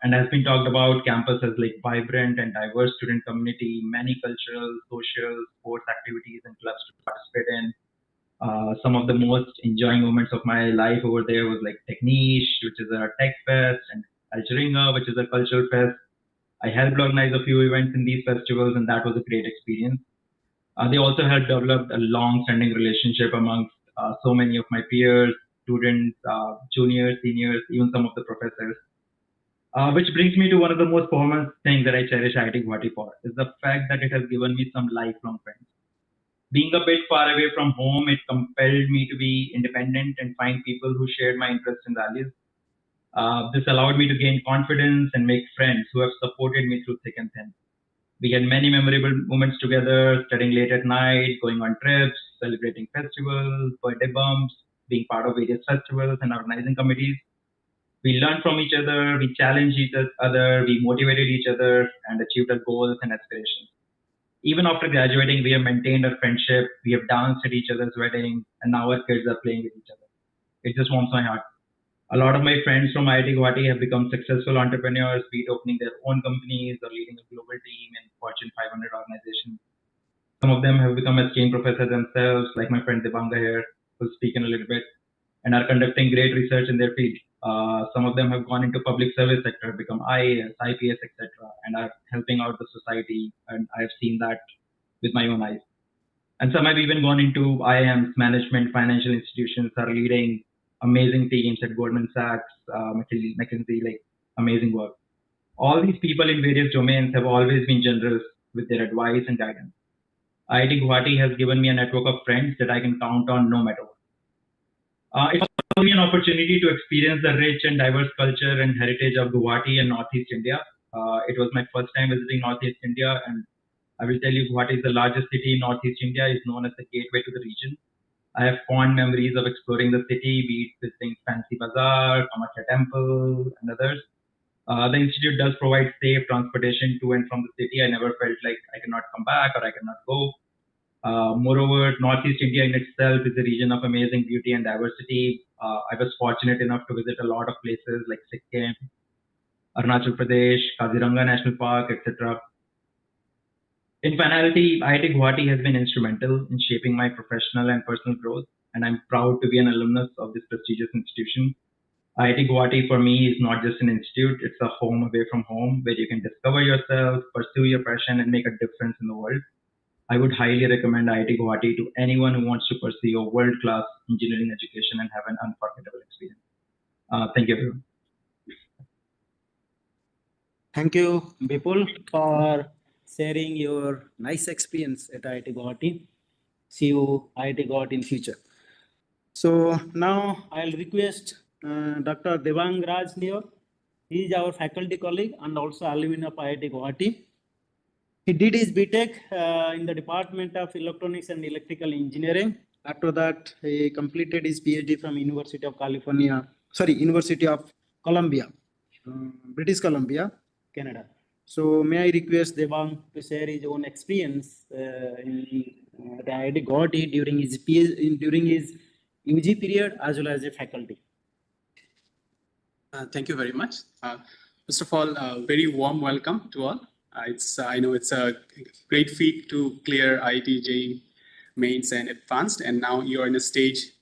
And has been talked about, campus as like vibrant and diverse student community, many cultural, social, sports activities and clubs to participate in. Some of the most enjoying moments of my life over there was like Techniche, which is a tech fest, and Alchuringa, which is a cultural fest. I helped organize a few events in these festivals, and that was a great experience. They also helped develop a long-standing relationship amongst so many of my peers, students, juniors, seniors, even some of the professors. Which brings me to one of the most common things that I cherish IIT Guwahati for, is the fact that it has given me some lifelong friends. Being a bit far away from home, it compelled me to be independent and find people who shared my interests and values. This allowed me to gain confidence and make friends who have supported me through thick and thin. We had many memorable moments together, studying late at night, going on trips, celebrating festivals, birthday bumps, being part of various festivals and organizing committees. We learned from each other, we challenged each other, we motivated each other, and achieved our goals and aspirations. Even after graduating, we have maintained our friendship, we have danced at each other's weddings, and now our kids are playing with each other. It just warms my heart. A lot of my friends from IIT Guwahati have become successful entrepreneurs, be it opening their own companies or leading a global team in Fortune 500 organizations. Some of them have become esteemed professors themselves, like my friend Debanga here, who'll speak in a little bit, and are conducting great research in their field. Some of them have gone into public service sector, become IAS, IPS, etc., and are helping out the society. And I've seen that with my own eyes. And some have even gone into IIMs, management, financial institutions, are leading amazing teams at Goldman Sachs, McKinsey, like amazing work. All these people in various domains have always been generous with their advice and guidance. IIT Guwahati has given me a network of friends that I can count on no matter what. It gives me an opportunity to experience the rich and diverse culture and heritage of Guwahati and Northeast India. It was my first time visiting Northeast India, and I will tell you, Guwahati is the largest city in Northeast India, is known as the gateway to the region. I have fond memories of exploring the city, be it visiting Fancy Bazaar, Kamakya Temple, and others. The institute does provide safe transportation to and from the city. I never felt like I cannot come back or I cannot go. Moreover, Northeast India in itself is a region of amazing beauty and diversity. I was fortunate enough to visit a lot of places like Sikkim, Arunachal Pradesh, Kaziranga National Park, etc. In finality, IIT Guwahati has been instrumental in shaping my professional and personal growth, and I'm proud to be an alumnus of this prestigious institution. IIT Guwahati for me is not just an institute, it's a home away from home where you can discover yourself, pursue your passion, and make a difference in the world. I would highly recommend IIT Guwahati to anyone who wants to pursue a world-class engineering education and have an unforgettable experience. Thank you, everyone. Thank you, Bipul, for sharing your nice experience at IIT Guwahati. See you IIT Guwahati in future. So now I'll request Dr. Devang Raj here. He is our faculty colleague and also alumni of IIT Guwahati. He did his BTech in the Department of Electronics and Electrical Engineering. After that, he completed his PhD from University of Columbia, British Columbia, Canada. So may I request Devang to share his own experience in the IIT Guwahati during his UG period as well as a faculty. Thank you very much. First of all, very warm welcome to all. I know it's a great feat to clear IIT JEE mains and advanced, and now you're in a stage,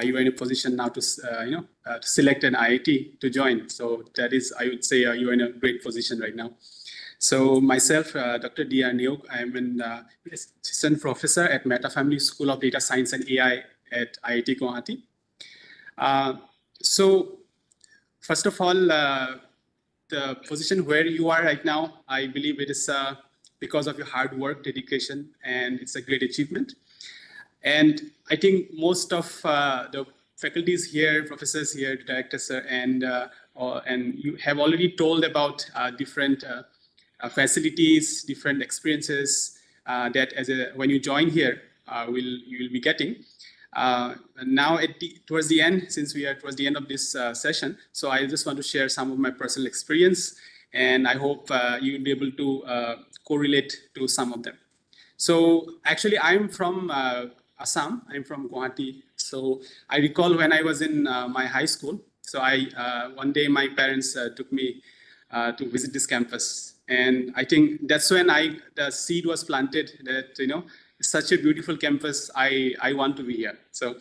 you are in a position now to to select an IIT to join. So that is, I would say, you're in a great position right now. So myself, Dr. D.R. Neog, I'm an assistant professor at Mehta Family School of Data Science and AI at IIT Guwahati. So first of all, the position where you are right now, I believe it is because of your hard work, dedication, and it's a great achievement. And I think most of the faculties here, professors here, directors, and you have already told about different facilities, different experiences that when you join here, you will be getting. Now towards the end, since we are towards the end of this session, so I just want to share some of my personal experience, and I hope you'll be able to correlate to some of them. So actually, I'm from Assam. I'm from Guwahati. So I recall when I was in my high school. So one day my parents took me to visit this campus, and I think that's when the seed was planted that such a beautiful campus. I want to be here. So,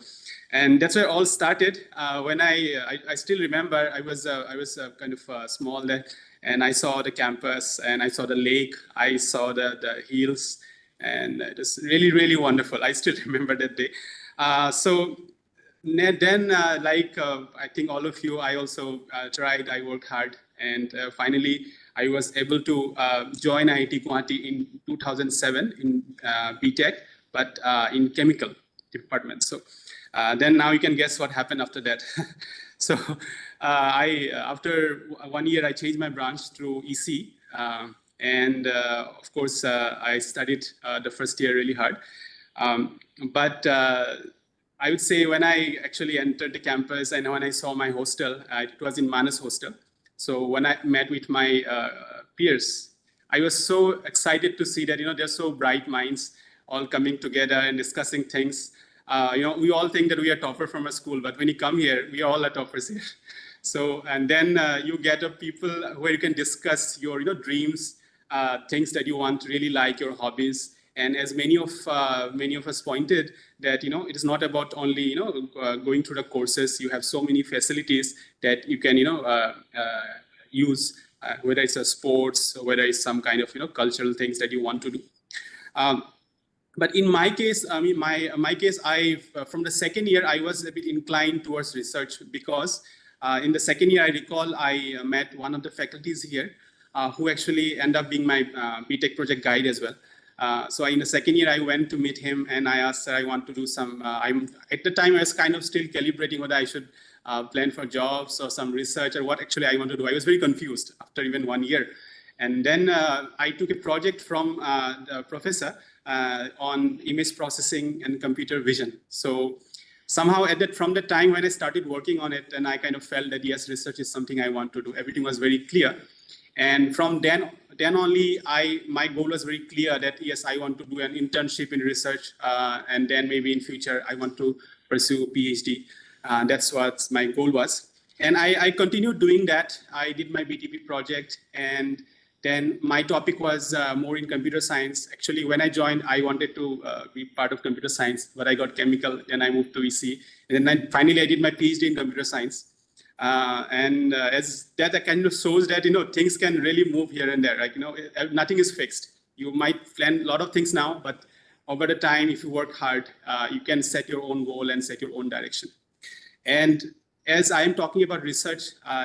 and that's where it all started. When I still remember, I was kind of small there, and I saw the campus, and I saw the lake, I saw the hills, and it was really, really wonderful. I still remember that day. So then, like I think all of you, I also tried. I worked hard, and finally, I was able to join IIT Guwahati in 2007 in BTech, but in chemical department. So Then now you can guess what happened after that. So after 1 year, I changed my branch to EC. And of course, I studied the first year really hard. But I would say when I actually entered the campus and when I saw my hostel, it was in Manas hostel. So when I met with my peers, I was so excited to see that, they're so bright minds all coming together and discussing things. We all think that we are topper from a school, but when you come here, we all are toppers here. So, and then you get people where you can discuss your, dreams, things that you want, really like your hobbies. And as many of us pointed that, it is not about only, going through the courses. You have so many facilities that you can, use, whether it's a sports, or whether it's some kind of, cultural things that you want to do. But in my case, my case, from the second year, I was a bit inclined towards research because in the second year, I recall I met one of the faculties here who actually ended up being my BTech project guide as well. So in the second year, I went to meet him and I asked, sir, I want to do some, at the time, I was kind of still calibrating whether I should plan for jobs or some research or what actually I want to do. I was very confused after even 1 year. And then I took a project from the professor on image processing and computer vision. So somehow from the time when I started working on it, and I kind of felt that yes, research is something I want to do. Everything was very clear. And from then only, my goal was very clear that yes, I want to do an internship in research, and then maybe in future I want to pursue a PhD. That's what my goal was. And I continued doing that. I did my BTP project, and then my topic was more in computer science. Actually, when I joined, I wanted to be part of computer science, but I got chemical. Then I moved to EC. And then finally, I did my PhD in computer science. As that kind of shows that, things can really move here and there. Like, nothing is fixed. You might plan a lot of things now, but over the time, if you work hard, you can set your own goal and set your own direction. And as I am talking about research,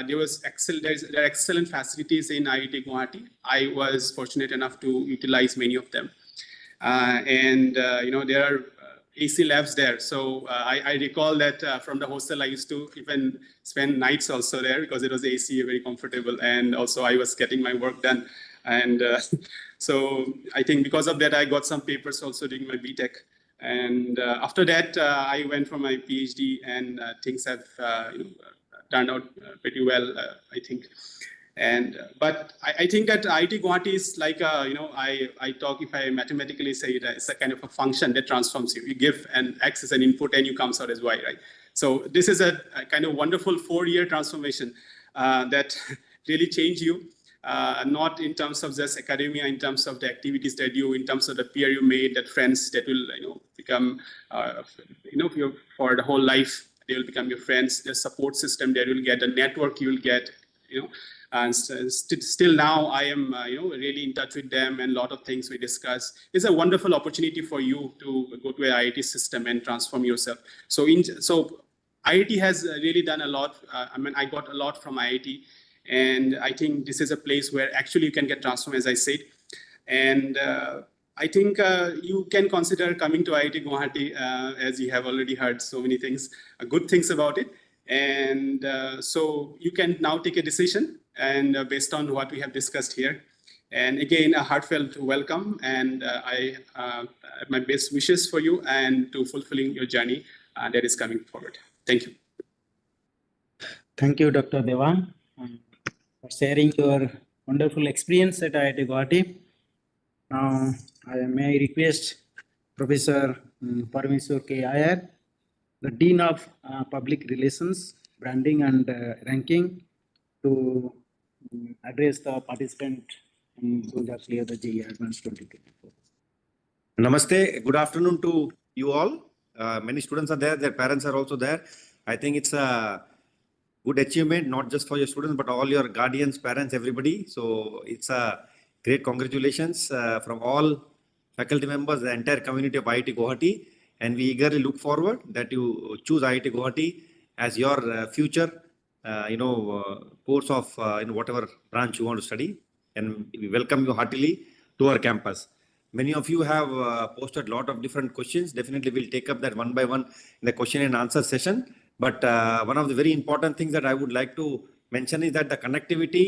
there are excellent facilities in IIT Guwahati. I was fortunate enough to utilize many of them. There are AC labs there. So I recall that from the hostel, I used to even spend nights also there because it was AC, very comfortable. And also I was getting my work done. And so I think because of that, I got some papers also during my BTech. And after that, I went for my PhD, and things have turned out pretty well, I think. But I think that IIT Guwahati is like I talk, if I mathematically say it, it's a kind of a function that transforms you. You give an X as an input, and you comes out as Y, right? So this is a kind of wonderful 4-year transformation that really changed you. Not in terms of just academia, in terms of the activities that you, in terms of the peer you made, that friends that will become, for the whole life, they will become your friends. The support system that you'll get, the network you'll get, and still now I am, really in touch with them, and a lot of things we discuss. It's a wonderful opportunity for you to go to an IIT system and transform yourself. So IIT has really done a lot. I got a lot from IIT. And I think this is a place where actually you can get transformed, as I said. And I think you can consider coming to IIT Guwahati, as you have already heard so many things, good things about it. And so you can now take a decision, and based on what we have discussed here. And again, a heartfelt welcome, and I have my best wishes for you and to fulfilling your journey that is coming forward. Thank you. Thank you, Dr. Devan, for sharing your wonderful experience at IIT Guwahati. Now, may I request Professor Parameswar K. Iyer, the Dean of Public Relations, Branding and Ranking, to address the participant who have cleared the JEE Advanced 2024. Namaste. Good afternoon to you all. Many students are there. Their parents are also there. I think it's a good achievement, not just for your students, but all your guardians, parents, everybody. So it's a great congratulations from all faculty members, the entire community of IIT Guwahati. And we eagerly look forward that you choose IIT Guwahati as your future, course of in whatever branch you want to study. And we welcome you heartily to our campus. Many of you have posted a lot of different questions. Definitely we'll take up that one by one in the question and answer session. But one of the very important things that I would like to mention is that the connectivity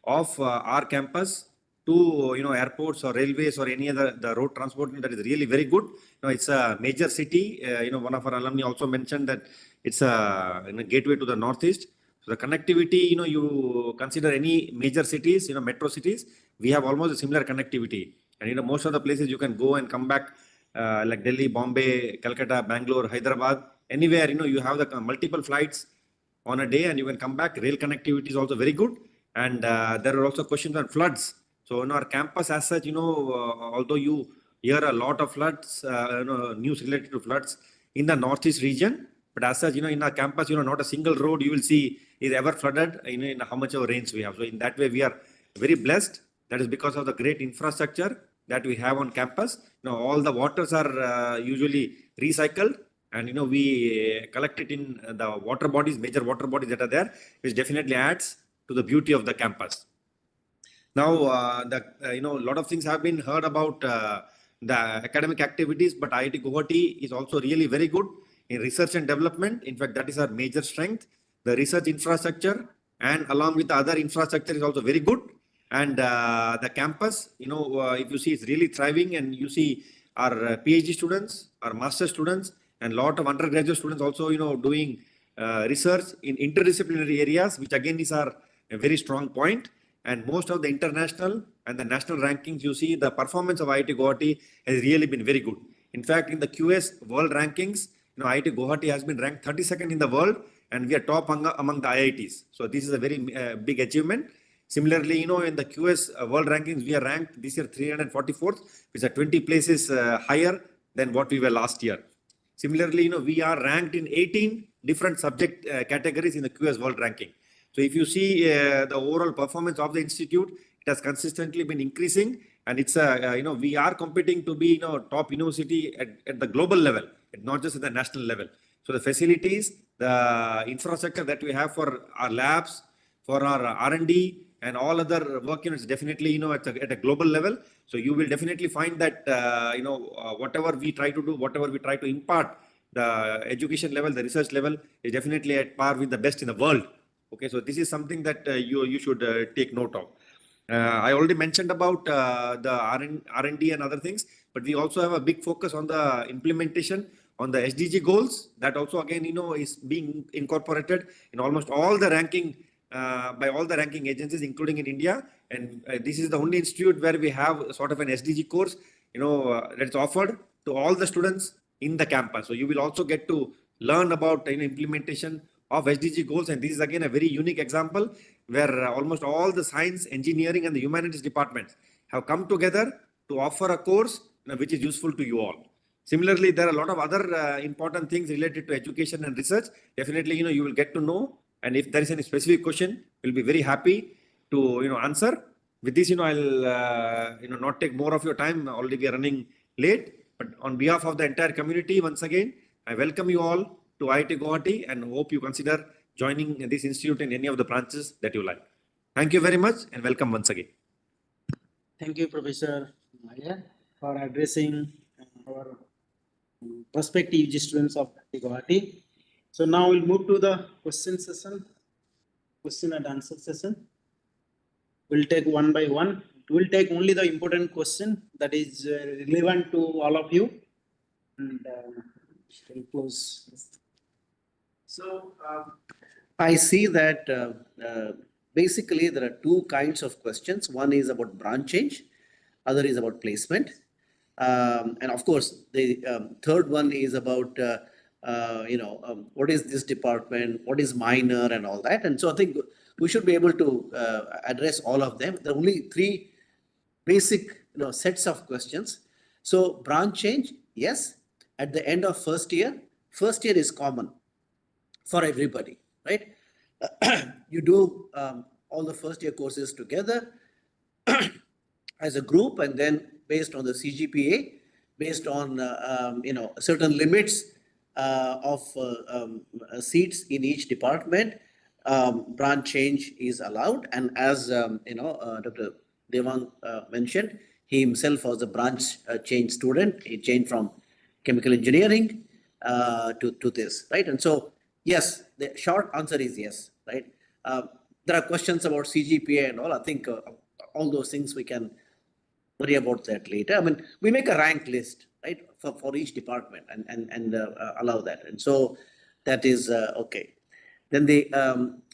of our campus to airports or railways or any other the road transport, that is really very good. It's a major city. One of our alumni also mentioned that it's a gateway to the northeast. So the connectivity, you consider any major cities, metro cities, we have almost a similar connectivity. And most of the places you can go and come back, like Delhi, Bombay, Calcutta, Bangalore, Hyderabad, anywhere, you have the multiple flights on a day and you can come back. Rail connectivity is also very good. And there are also questions on floods. So in our campus as such, although you hear a lot of floods, news related to floods in the northeast region, but as such, in our campus, not a single road you will see is ever flooded in how much of rains we have. So in that way, we are very blessed. That is because of the great infrastructure that we have on campus. All the waters are usually recycled, and we collect it in the water bodies, major water bodies that are there, which definitely adds to the beauty of the campus. Now, a lot of things have been heard about the academic activities, but IIT Guwahati is also really very good in research and development. In fact, that is our major strength. The research infrastructure and along with the other infrastructure is also very good. And the campus, if you see, it's really thriving, and you see our PhD students, our master students, and a lot of undergraduate students also, doing research in interdisciplinary areas, which again is our very strong point. And most of the international and the national rankings, you see the performance of IIT Guwahati has really been very good. In fact, in the QS world rankings, IIT Guwahati has been ranked 32nd in the world, and we are top among the IITs. So this is a very big achievement. Similarly, in the QS world rankings, we are ranked this year 344th, which are 20 places higher than what we were last year. Similarly, we are ranked in 18 different subject categories in the QS world ranking. So if you see the overall performance of the institute, it has consistently been increasing, and it's we are competing to be top university at the global level, not just at the national level. So the facilities, the infrastructure that we have for our labs, for our R&D and all other work units, definitely at a global level. So you will definitely find that whatever we try to do, whatever we try to impart, the education level, the research level is definitely at par with the best in the world. Okay, so this is something that you should take note of. I already mentioned about the R&D and other things, but we also have a big focus on the implementation on the SDG goals. That also again, is being incorporated in almost all the ranking by all the ranking agencies, including in India. And this is the only institute where we have sort of an SDG course, that's offered to all the students in the campus. So you will also get to learn about implementation of SDG goals. And this is again a very unique example where almost all the science, engineering and the humanities departments have come together to offer a course which is useful to you all. Similarly, there are a lot of other important things related to education and research. Definitely, you will get to know. And if there is any specific question, we'll be very happy to, answer. With this, I'll, not take more of your time. Already we are running late. But on behalf of the entire community, once again, I welcome you all to IIT Guwahati and hope you consider joining this institute in any of the branches that you like. Thank you very much and welcome once again. Thank you, Professor Maya, for addressing our prospective students of IIT Guwahati. So now we'll move to the question and answer session. We'll take one by one. We'll take only the important question that is relevant to all of you. And we'll close. So I see that basically there are two kinds of questions. One is about branch change, other is about placement. And of course, the third one is about, what is this department, what is minor and all that. And so I think we should be able to address all of them. There are only three basic sets of questions. So branch change, yes, at the end of first year is common for everybody, right? You do all the first year courses together as a group, and then based on the CGPA, based on certain limits of seats in each department, branch change is allowed. And as Dr. Devang mentioned, He himself was a branch change student. He changed from chemical engineering to this, right? And so, yes, the short answer is yes, right? There are questions about CGPA and all. I think all those things we can worry about that later. I mean, we make a rank list, right, for each department and allow that. And so that is okay. Then the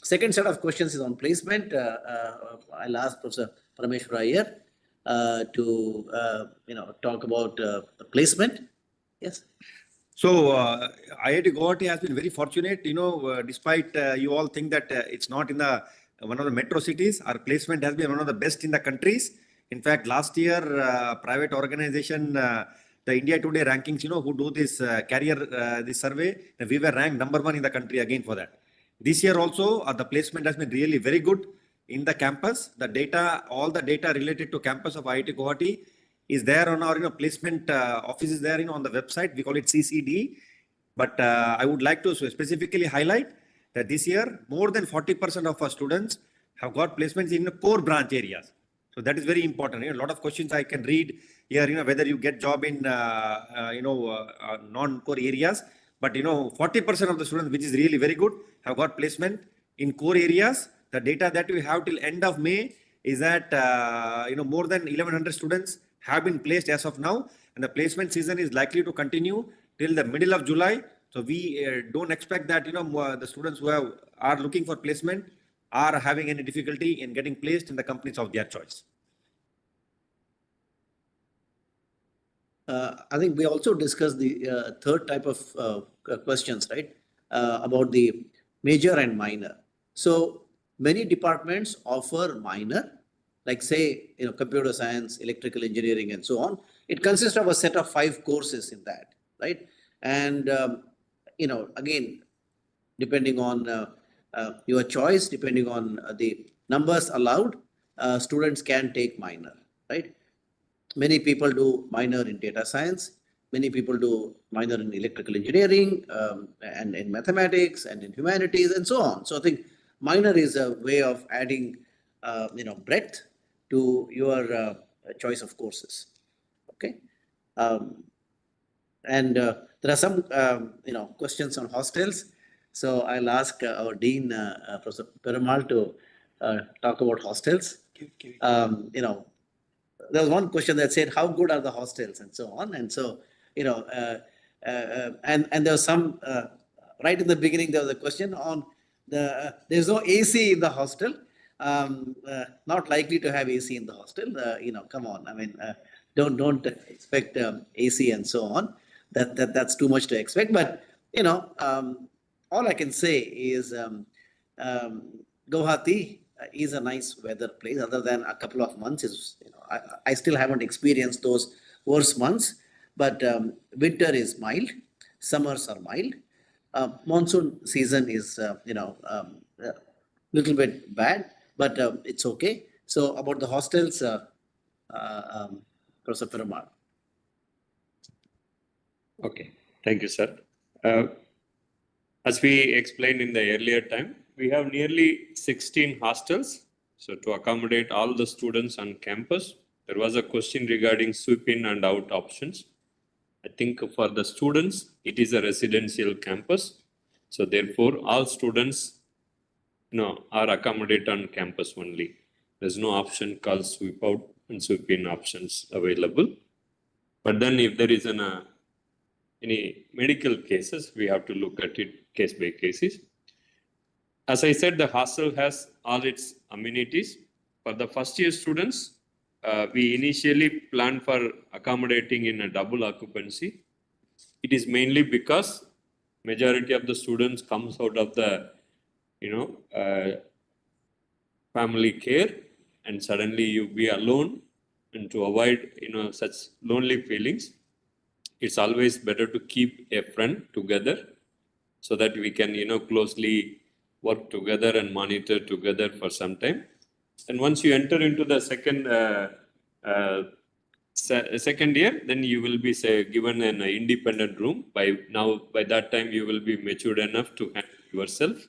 second set of questions is on placement. I'll ask Professor Parameshwara here to talk about the placement. Yes. So IIT Guwahati has been very fortunate, despite you all think that it's not in the one of the metro cities, our placement has been one of the best in the countries. In fact, last year, private organization, the India Today rankings, who do this this survey, we were ranked #1 in the country again for that. This year also, the placement has been really very good in the campus. The data, all the data related to campus of IIT Guwahati is there on our placement office is there on the website. We call it CCD. But I would like to specifically highlight that this year, more than 40% of our students have got placements in the core branch areas. So that is very important. A lot of questions I can read here, whether you get job in, non-core areas. But, 40% of the students, which is really very good, have got placement in core areas. The data that we have till end of May is that, more than 1,100 students have been placed as of now. And the placement season is likely to continue till the middle of July. So we don't expect that, the students who are looking for placement are having any difficulty in getting placed in the companies of their choice. I think we also discussed the third type of questions, right? About the major and minor. So many departments offer minor, like say, computer science, electrical engineering, and so on. It consists of a set of 5 courses in that, right? And, again, depending on your choice, depending on the numbers allowed, students can take minor, right? Many people do minor in data science. Many people do minor in electrical engineering and in mathematics and in humanities and so on. So I think minor is a way of adding, breadth to your choice of courses. Okay. And there are some, questions on hostels. So I'll ask our Dean, Professor Perumal, to talk about hostels. There was one question that said, how good are the hostels and so on. And so, and there was some, right in the beginning, there was a question on there's no AC in the hostel. Not likely to have AC in the hostel. Come on. I mean, don't expect AC and so on. That's too much to expect. But, all I can say is Guwahati is a nice weather place. Other than a couple of months, I still haven't experienced those worst months. But winter is mild, summers are mild. Monsoon season is little bit bad, but it's okay. So about the hostels, Professor Perumal. Okay, thank you, sir. As we explained in the earlier time, we have nearly 16 hostels. So to accommodate all the students on campus, there was a question regarding sweep in and out options. I think for the students, it is a residential campus. So therefore, all students are accommodated on campus only. There's no option called sweep out and sweep in options available. But then if there is any medical cases, we have to look at it case by cases. As I said, the hostel has all its amenities. For the first year students, we initially planned for accommodating in a double occupancy. It is mainly because majority of the students comes out of the, family care, and suddenly you be alone, and to avoid, such lonely feelings, it's always better to keep a friend together so that we can, closely work together and monitor together for some time. And once you enter into the second year, then you will be given an independent room. By that time, you will be matured enough to handle yourself.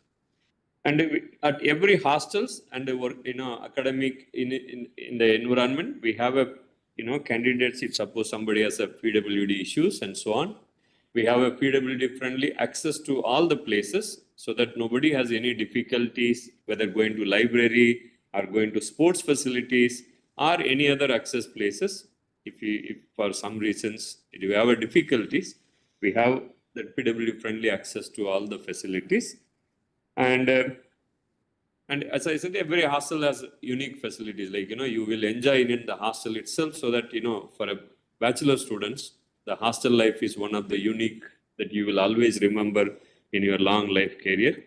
And at every hostels and academic in the environment, we have a candidates, if suppose somebody has a PWD issues and so on, we have a PWD friendly access to all the places so that nobody has any difficulties, whether going to library or going to sports facilities or any other access places. If for some reasons you have a difficulties, we have that PWD friendly access to all the facilities. And as I said, every hostel has unique facilities. Like, you will enjoy in the hostel itself, so that, for a bachelor students, the hostel life is one of the unique that you will always remember in your long life career.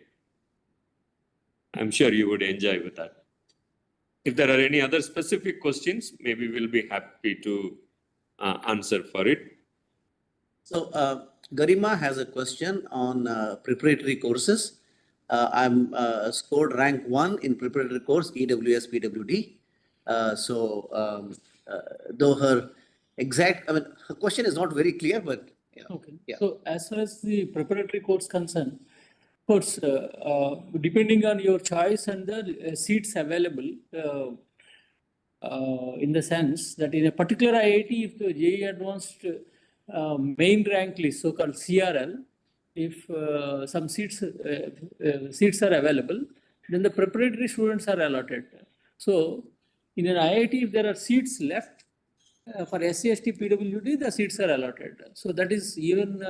I'm sure you would enjoy with that. If there are any other specific questions, maybe we'll be happy to answer for it. So Garima has a question on preparatory courses. I'm scored rank 1 in preparatory course, EWS PWD. Though her her question is not very clear, but yeah. Okay. Yeah. So as far as the preparatory course concerned, of course, depending on your choice and the seats available, in the sense that in a particular IIT, if the JEE Advanced main rank list, so-called CRL, if some seats are available, then the preparatory students are allotted. So in an IIT, if there are seats left for SC, ST, PWD, the seats are allotted. So that is even,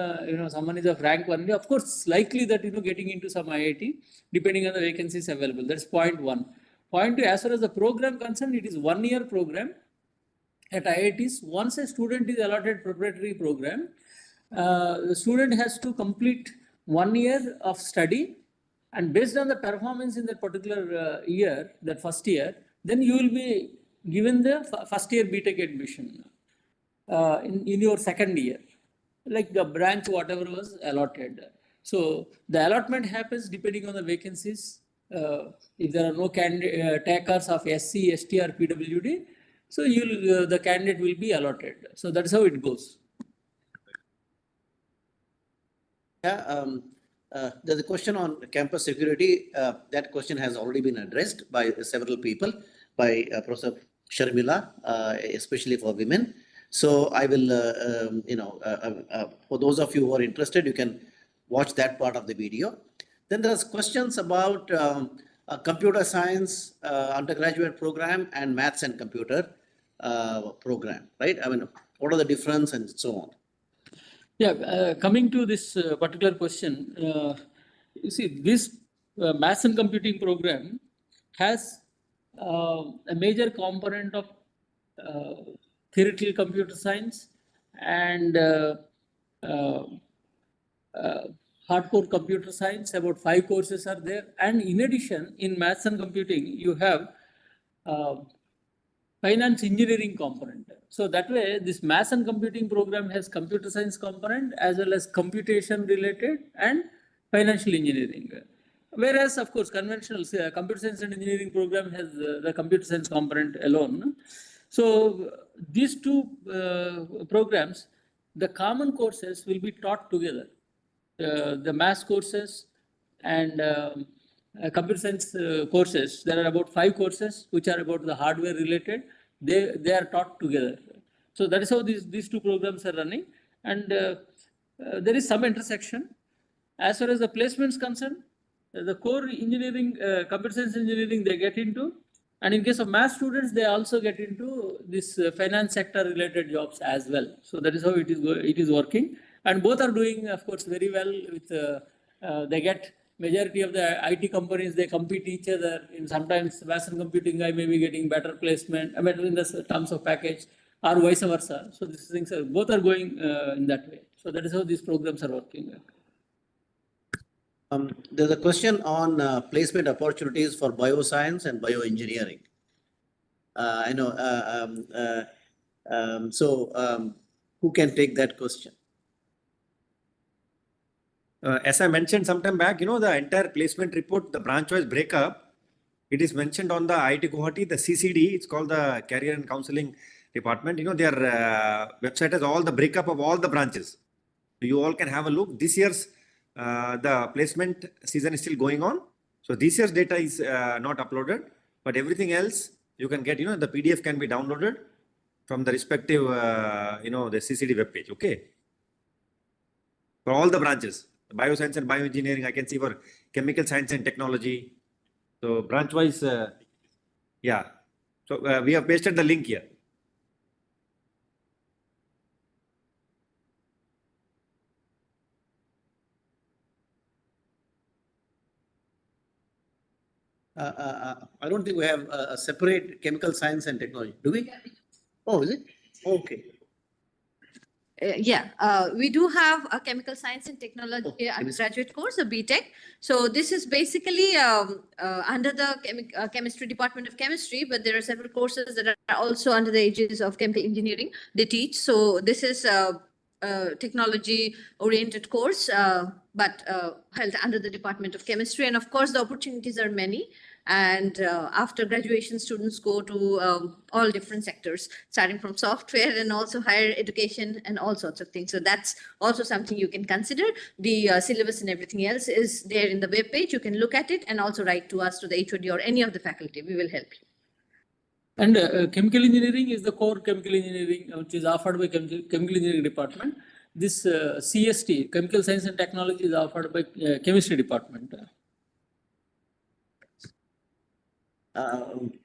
someone is of rank 1. Of course, it's likely that, getting into some IIT, depending on the vacancies available. That's point 1. Point 2, as far as the program concerned, it is 1-year program at IITs. Once a student is allotted preparatory program, the student has to complete 1 year of study, and based on the performance in that particular year, that first year, then you will be given the first year BTech admission in your second year, like the branch whatever was allotted. So the allotment happens depending on the vacancies. If there are no takers of SC, ST or PWD, so the candidate will be allotted. So that's how it goes. Yeah, there's a question on campus security. That question has already been addressed by several people, by Professor Sharmila, especially for women. So I will, for those of you who are interested, you can watch that part of the video. Then there's questions about computer science undergraduate program and maths and computer program, right? What are the difference and so on? Yeah, coming to this particular question, you see, this maths and computing program has a major component of theoretical computer science and hardcore computer science. About 5 courses are there. And in addition, in maths and computing, you have finance engineering component. So that way, this maths and computing program has computer science component as well as computation related and financial engineering. Whereas, of course, conventional computer science and engineering program has the computer science component alone. So these two programs, the common courses will be taught together. The maths courses and computer science courses, there are about 5 courses which are about the hardware related. They are taught together. So that is how these two programs are running, and there is some intersection. As far as the placements concerned, the core engineering, computer science engineering, they get into, and in case of math students, they also get into this finance sector related jobs as well. So that is how it is working, and both are doing, of course, very well. With they get majority of the IT companies, they compete each other. In sometimes maths and computing guy may be getting better placement, in the terms of package, or vice versa. So these things are both are going in that way. So that is how these programs are working. There's a question on placement opportunities for bioscience and bioengineering. Who can take that question? As I mentioned sometime back, the entire placement report, the branch-wise breakup, it is mentioned on the IIT Guwahati, the CCD, it's called the Career and Counseling Department. Their website has all the breakup of all the branches. So you all can have a look. This year's the placement season is still going on. So this year's data is not uploaded, but everything else you can get, the PDF can be downloaded from the respective, the CCD web page. Okay. For all the branches, bioscience and bioengineering, I can see for chemical science and technology. So branch wise, yeah. So we have pasted the link here. I don't think we have a separate chemical science and technology. Do we? Oh, is it? Okay. We do have a chemical science and technology undergraduate course, a BTech. So this is basically under the chemistry department of chemistry, but there are several courses that are also under the aegis of chemical engineering they teach. So this is a technology oriented course, but held under the Department of Chemistry. And of course, the opportunities are many. And after graduation, students go to all different sectors, starting from software and also higher education and all sorts of things. So that's also something you can consider. The syllabus and everything else is there in the web page. You can look at it and also write to us, to the HOD or any of the faculty. We will help you. And chemical engineering is the core chemical engineering, which is offered by chemical engineering department. This CST, chemical science and technology, is offered by chemistry department.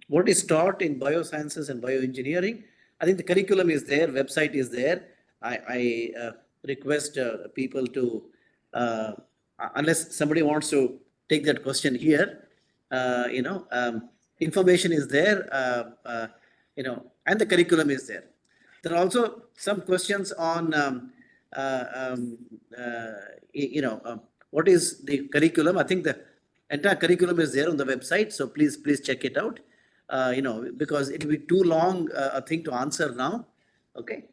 What is taught in biosciences and bioengineering? I think the curriculum is there, website is there. I request people to, unless somebody wants to take that question here, information is there, and the curriculum is there. There are also some questions on, what is the curriculum? I think the entire curriculum is there on the website, so please check it out. Because it will be too long a thing to answer now. Okay,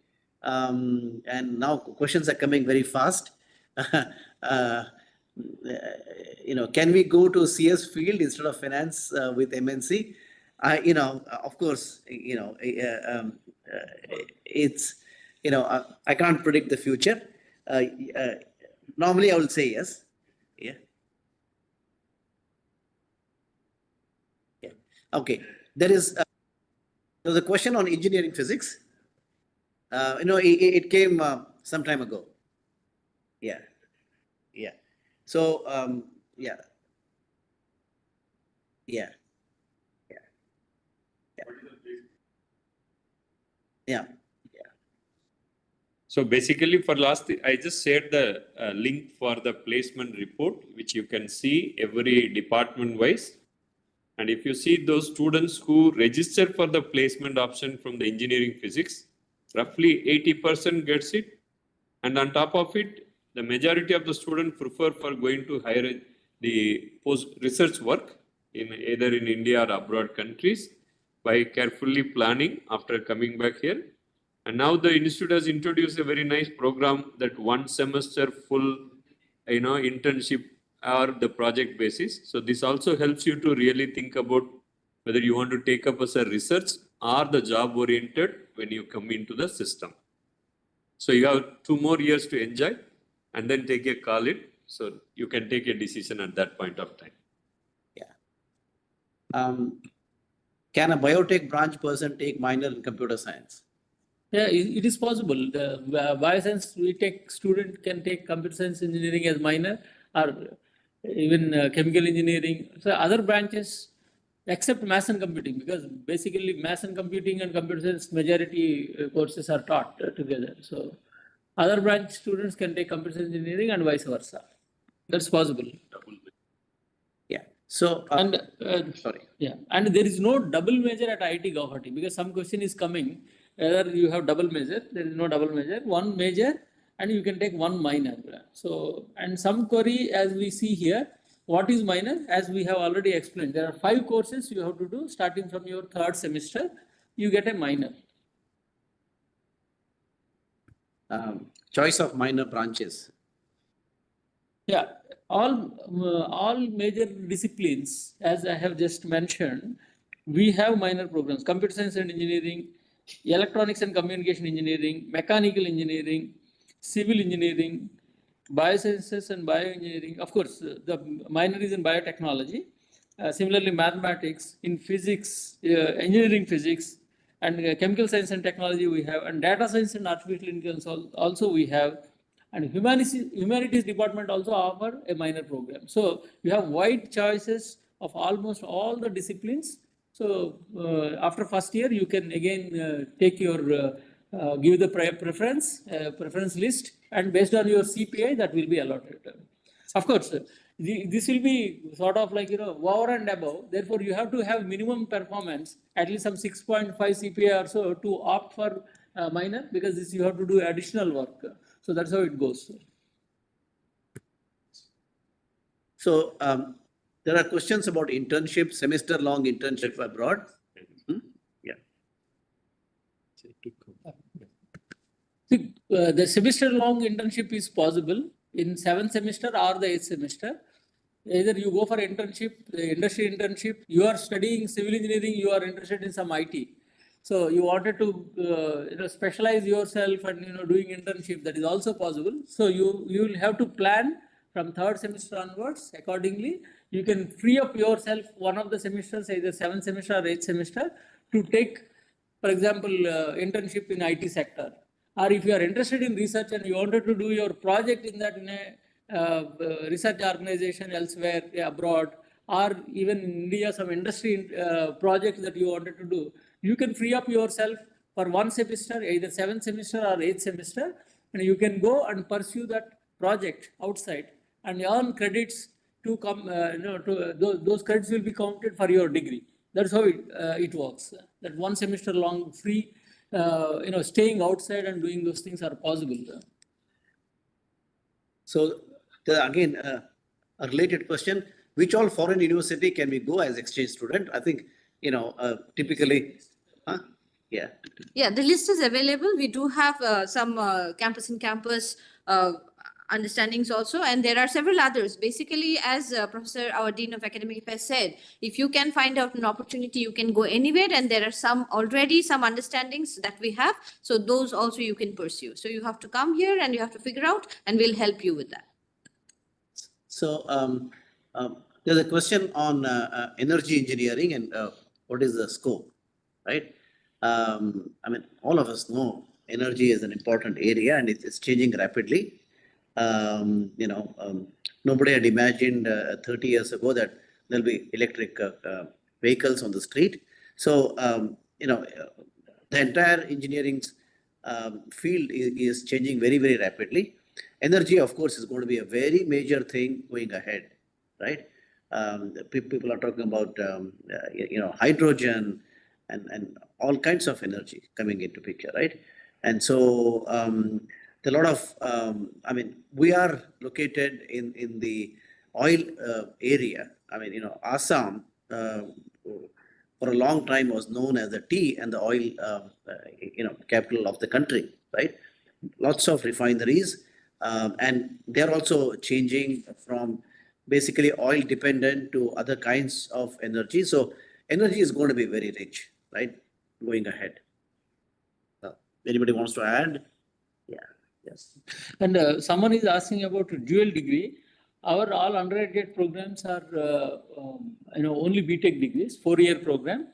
and now questions are coming very fast. Can we go to CS field instead of finance with MNC? Of course, it's I can't predict the future. Normally, I will say yes. Yeah. Okay, there's a question on engineering physics. It came some time ago. Yeah. So yeah. So basically for I just shared the link for the placement report, which you can see every department wise. And if you see those students who register for the placement option from the engineering physics, roughly 80% gets it. And on top of it, the majority of the students prefer for going to the post research work in either in India or abroad countries by carefully planning after coming back here. And now the institute has introduced a very nice program that 1 semester full, internship or the project basis. So this also helps you to really think about whether you want to take up as a research or the job oriented when you come into the system. So you have 2 more years to enjoy and then take a call it. So you can take a decision at that point of time. Yeah. Can a biotech branch person take minor in computer science? Yeah, it is possible. The bioscience BTech student can take computer science engineering as minor, or even chemical engineering. So other branches, except maths and computing, because basically maths and computing and computer science majority courses are taught together. So other branch students can take computer science engineering and vice versa. That's possible. Yeah. So sorry. Yeah, and there is no double major at IIT Guwahati, because some question is coming whether you have double major. There is no double major. 1 major, and you can take 1 minor. So, and some query as we see here, what is minor? As we have already explained, there are 5 courses you have to do starting from your 3rd semester. You get a minor. Choice of minor branches. Yeah, all major disciplines, as I have just mentioned, we have minor programs: computer science and engineering, electronics and communication engineering, mechanical engineering, civil engineering, biosciences and bioengineering. Of course, the minor is in biotechnology. Similarly, mathematics, in physics, engineering physics, and chemical science and technology we have, and data science and artificial intelligence also we have, and humanities department also offer a minor program. So you have wide choices of almost all the disciplines. So after first year, you can again take your give the preference list, and based on your CPI, that will be allotted. Of course, this will be sort of like, over and above. Therefore, you have to have minimum performance, at least some 6.5 CPI or so, to opt for minor, because this you have to do additional work. So that's how it goes. So there are questions about internship, semester-long internship abroad. Yeah. The semester-long internship is possible in 7th semester or the 8th semester. Either you go for internship, industry internship, you are studying civil engineering, you are interested in some IT. So you wanted to specialize yourself and doing internship, that is also possible. So you will have to plan from 3rd semester onwards. Accordingly, you can free up yourself one of the semesters, either 7th semester or 8th semester, to take, for example, internship in IT sector. Or if you are interested in research and you wanted to do your project in that research organization elsewhere, abroad, or even in India, some industry projects that you wanted to do, you can free up yourself for one semester, either 7th semester or 8th semester, and you can go and pursue that project outside and earn credits to come, those credits will be counted for your degree. That's how it works. That one semester long free, staying outside and doing those things are possible. So again, a related question, which all foreign university can we go as exchange student? I think, typically, yeah. Yeah, the list is available. We do have some campus-in-campus understandings also, and there are several others. Basically, as Professor, our Dean of Academic Affairs said, if you can find out an opportunity, you can go anywhere, and there are already some understandings that we have. So those also you can pursue. So you have to come here and you have to figure out, and we'll help you with that. So there's a question on energy engineering and what is the scope, right? I mean, all of us know energy is an important area and it's changing rapidly. Nobody had imagined 30 years ago that there'll be electric vehicles on the street. So, the entire engineering field is changing very, very rapidly. Energy, of course, is going to be a very major thing going ahead, right? People are talking about, hydrogen and all kinds of energy coming into picture, right? And so, a lot of, we are located in the oil area. I mean, Assam for a long time was known as the tea and the oil, capital of the country, right? Lots of refineries, and they're also changing from basically oil dependent to other kinds of energy. So energy is going to be very rich, right? Going ahead. Anybody wants to add? Yeah. Yes. And someone is asking about dual degree. Our all undergraduate programs are only BTech degrees, 4-year program,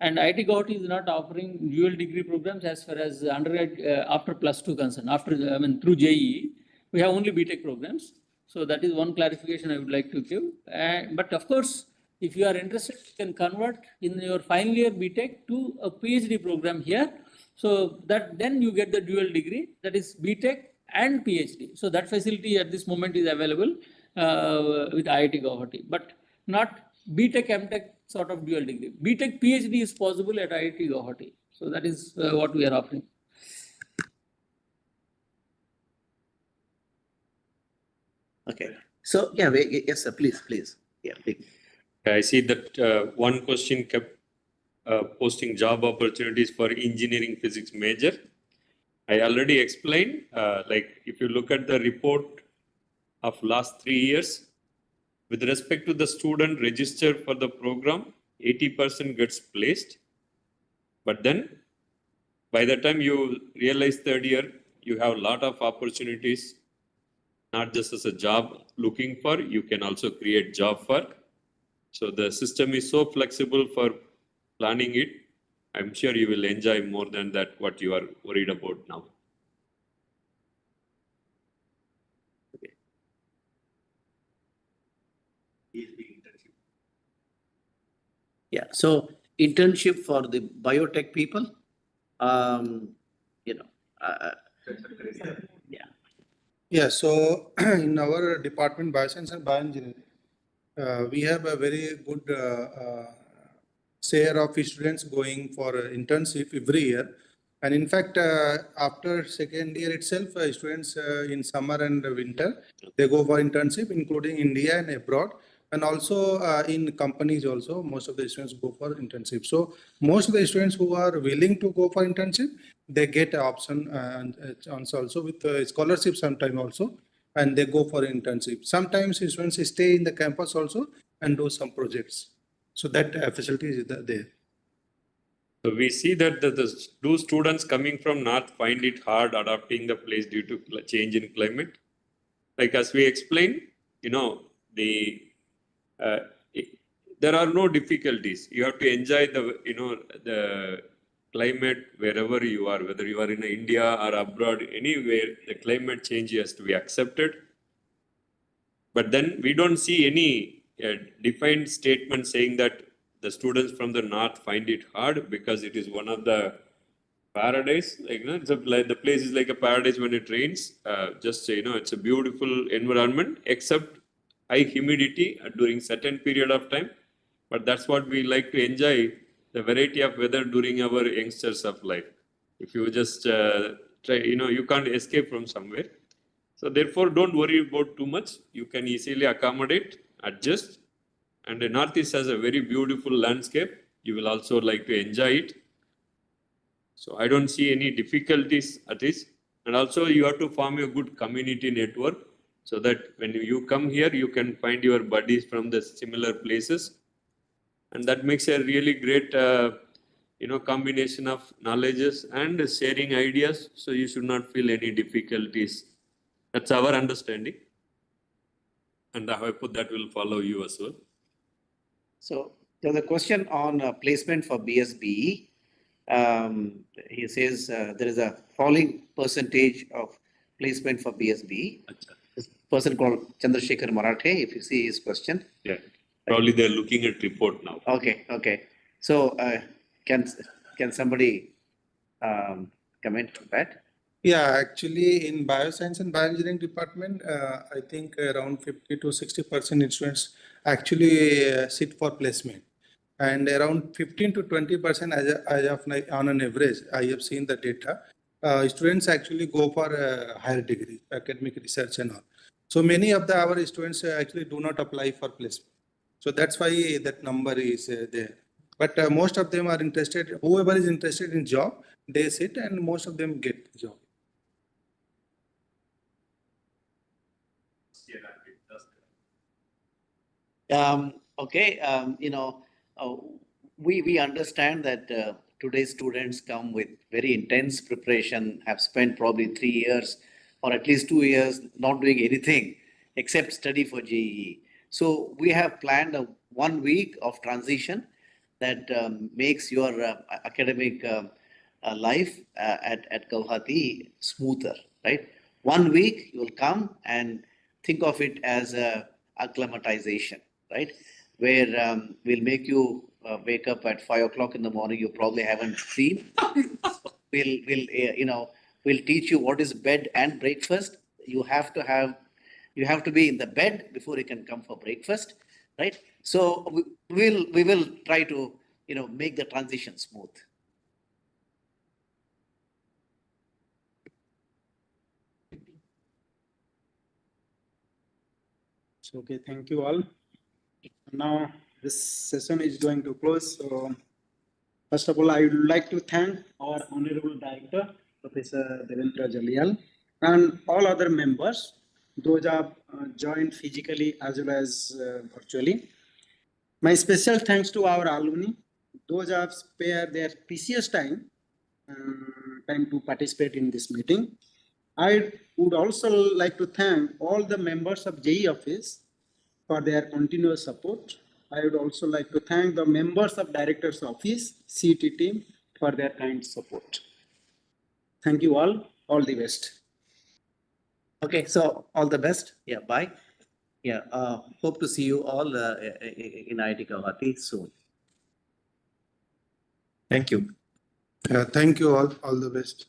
and IIT Guwahati is not offering dual degree programs as far as undergrad after +2 concerned. Through JEE, we have only BTech programs. So that is one clarification I would like to give. But of course, if you are interested, you can convert in your final year BTech to a PhD program here. So that then you get the dual degree, that is BTech and PhD. So that facility at this moment is available with IIT Guwahati, but not BTech MTech sort of dual degree. BTech PhD is possible at IIT Guwahati. So that is what we are offering. Okay. So yeah, yes, sir, please. Yeah. Please. I see that one question kept posting job opportunities for engineering physics major. I already explained, like if you look at the report of last 3 years, with respect to the student registered for the program, 80% gets placed. But then by the time you realize third year, you have a lot of opportunities, not just as a job looking for, you can also create job for. So the system is so flexible for planning it. I'm sure you will enjoy more than that what you are worried about now. Yeah, so internship for the biotech people, you know, yeah. Yeah, so in our department, Bioscience and Bioengineering, we have a very good share of students going for internship every year. And in fact, after second year itself, students in summer and winter, they go for internship, including India and abroad. And also in companies also, most of the students go for internship. So most of the students who are willing to go for internship, they get an option and also with scholarship sometime also, and they go for internship. Sometimes students stay in the campus also and do some projects. So that facility is there. So we see that do students coming from north find it hard adapting the place due to change in climate? Like as we explained, you know, there are no difficulties. You have to enjoy the climate wherever you are, whether you are in India or abroad, anywhere, the climate change has to be accepted. But then we don't see any defined statement saying that the students from the north find it hard because it is one of the paradise. Like, the place is like a paradise when it rains. It's a beautiful environment, except high humidity during certain period of time. But that's what we like to enjoy, the variety of weather during our youngsters of life. If you just try, you can't escape from somewhere. So therefore, don't worry about too much. You can easily accommodate, adjust. And the Northeast has a very beautiful landscape. You will also like to enjoy it. So I don't see any difficulties at least. And also you have to form a good community network so that when you come here, you can find your buddies from the similar places. And that makes a really great, combination of knowledges and sharing ideas. So you should not feel any difficulties. That's our understanding. And I hope that will follow you as well. So there's a question on placement for BSBE. He says there is a falling percentage of placement for BSBE. This person called Chandrasekhar Marathe, if you see his question. Yeah, probably they're looking at report now. Okay. So can somebody comment on that? Yeah, actually in Bioscience and Bioengineering department, I think around 50 to 60% students actually sit for placement. And around 15 to 20% as of on an average, I have seen the data, students actually go for a higher degree, academic research and all. So many of our students actually do not apply for placement. So that's why that number is there. But most of them are interested, whoever is interested in job, they sit and most of them get job. We understand that today's students come with very intense preparation, have spent probably 3 years or at least 2 years not doing anything except study for JEE. So we have planned a 1 week of transition that makes your academic life at Guwahati smoother, right? 1 week you will come and think of it as a acclimatization, right? Where we'll make you wake up at 5 o'clock in the morning. You probably haven't seen. We'll teach you what is bed and breakfast. You have to be in the bed before you can come for breakfast, right? So we will try to make the transition smooth. Okay, thank you all. Now this session is going to close. So first of all, I would like to thank our Honorable Director, Professor Devendra Jalial, and all other members, those have joined physically as well as virtually. My special thanks to our alumni, those have spared their precious time to participate in this meeting. I would also like to thank all the members of JEE office for their continuous support. I would also like to thank the members of Director's Office, CT team, for their kind support. Thank you all the best. Okay, so all the best. Yeah, bye. Yeah, hope to see you all in IIT Guwahati soon. Thank you. Thank you all the best.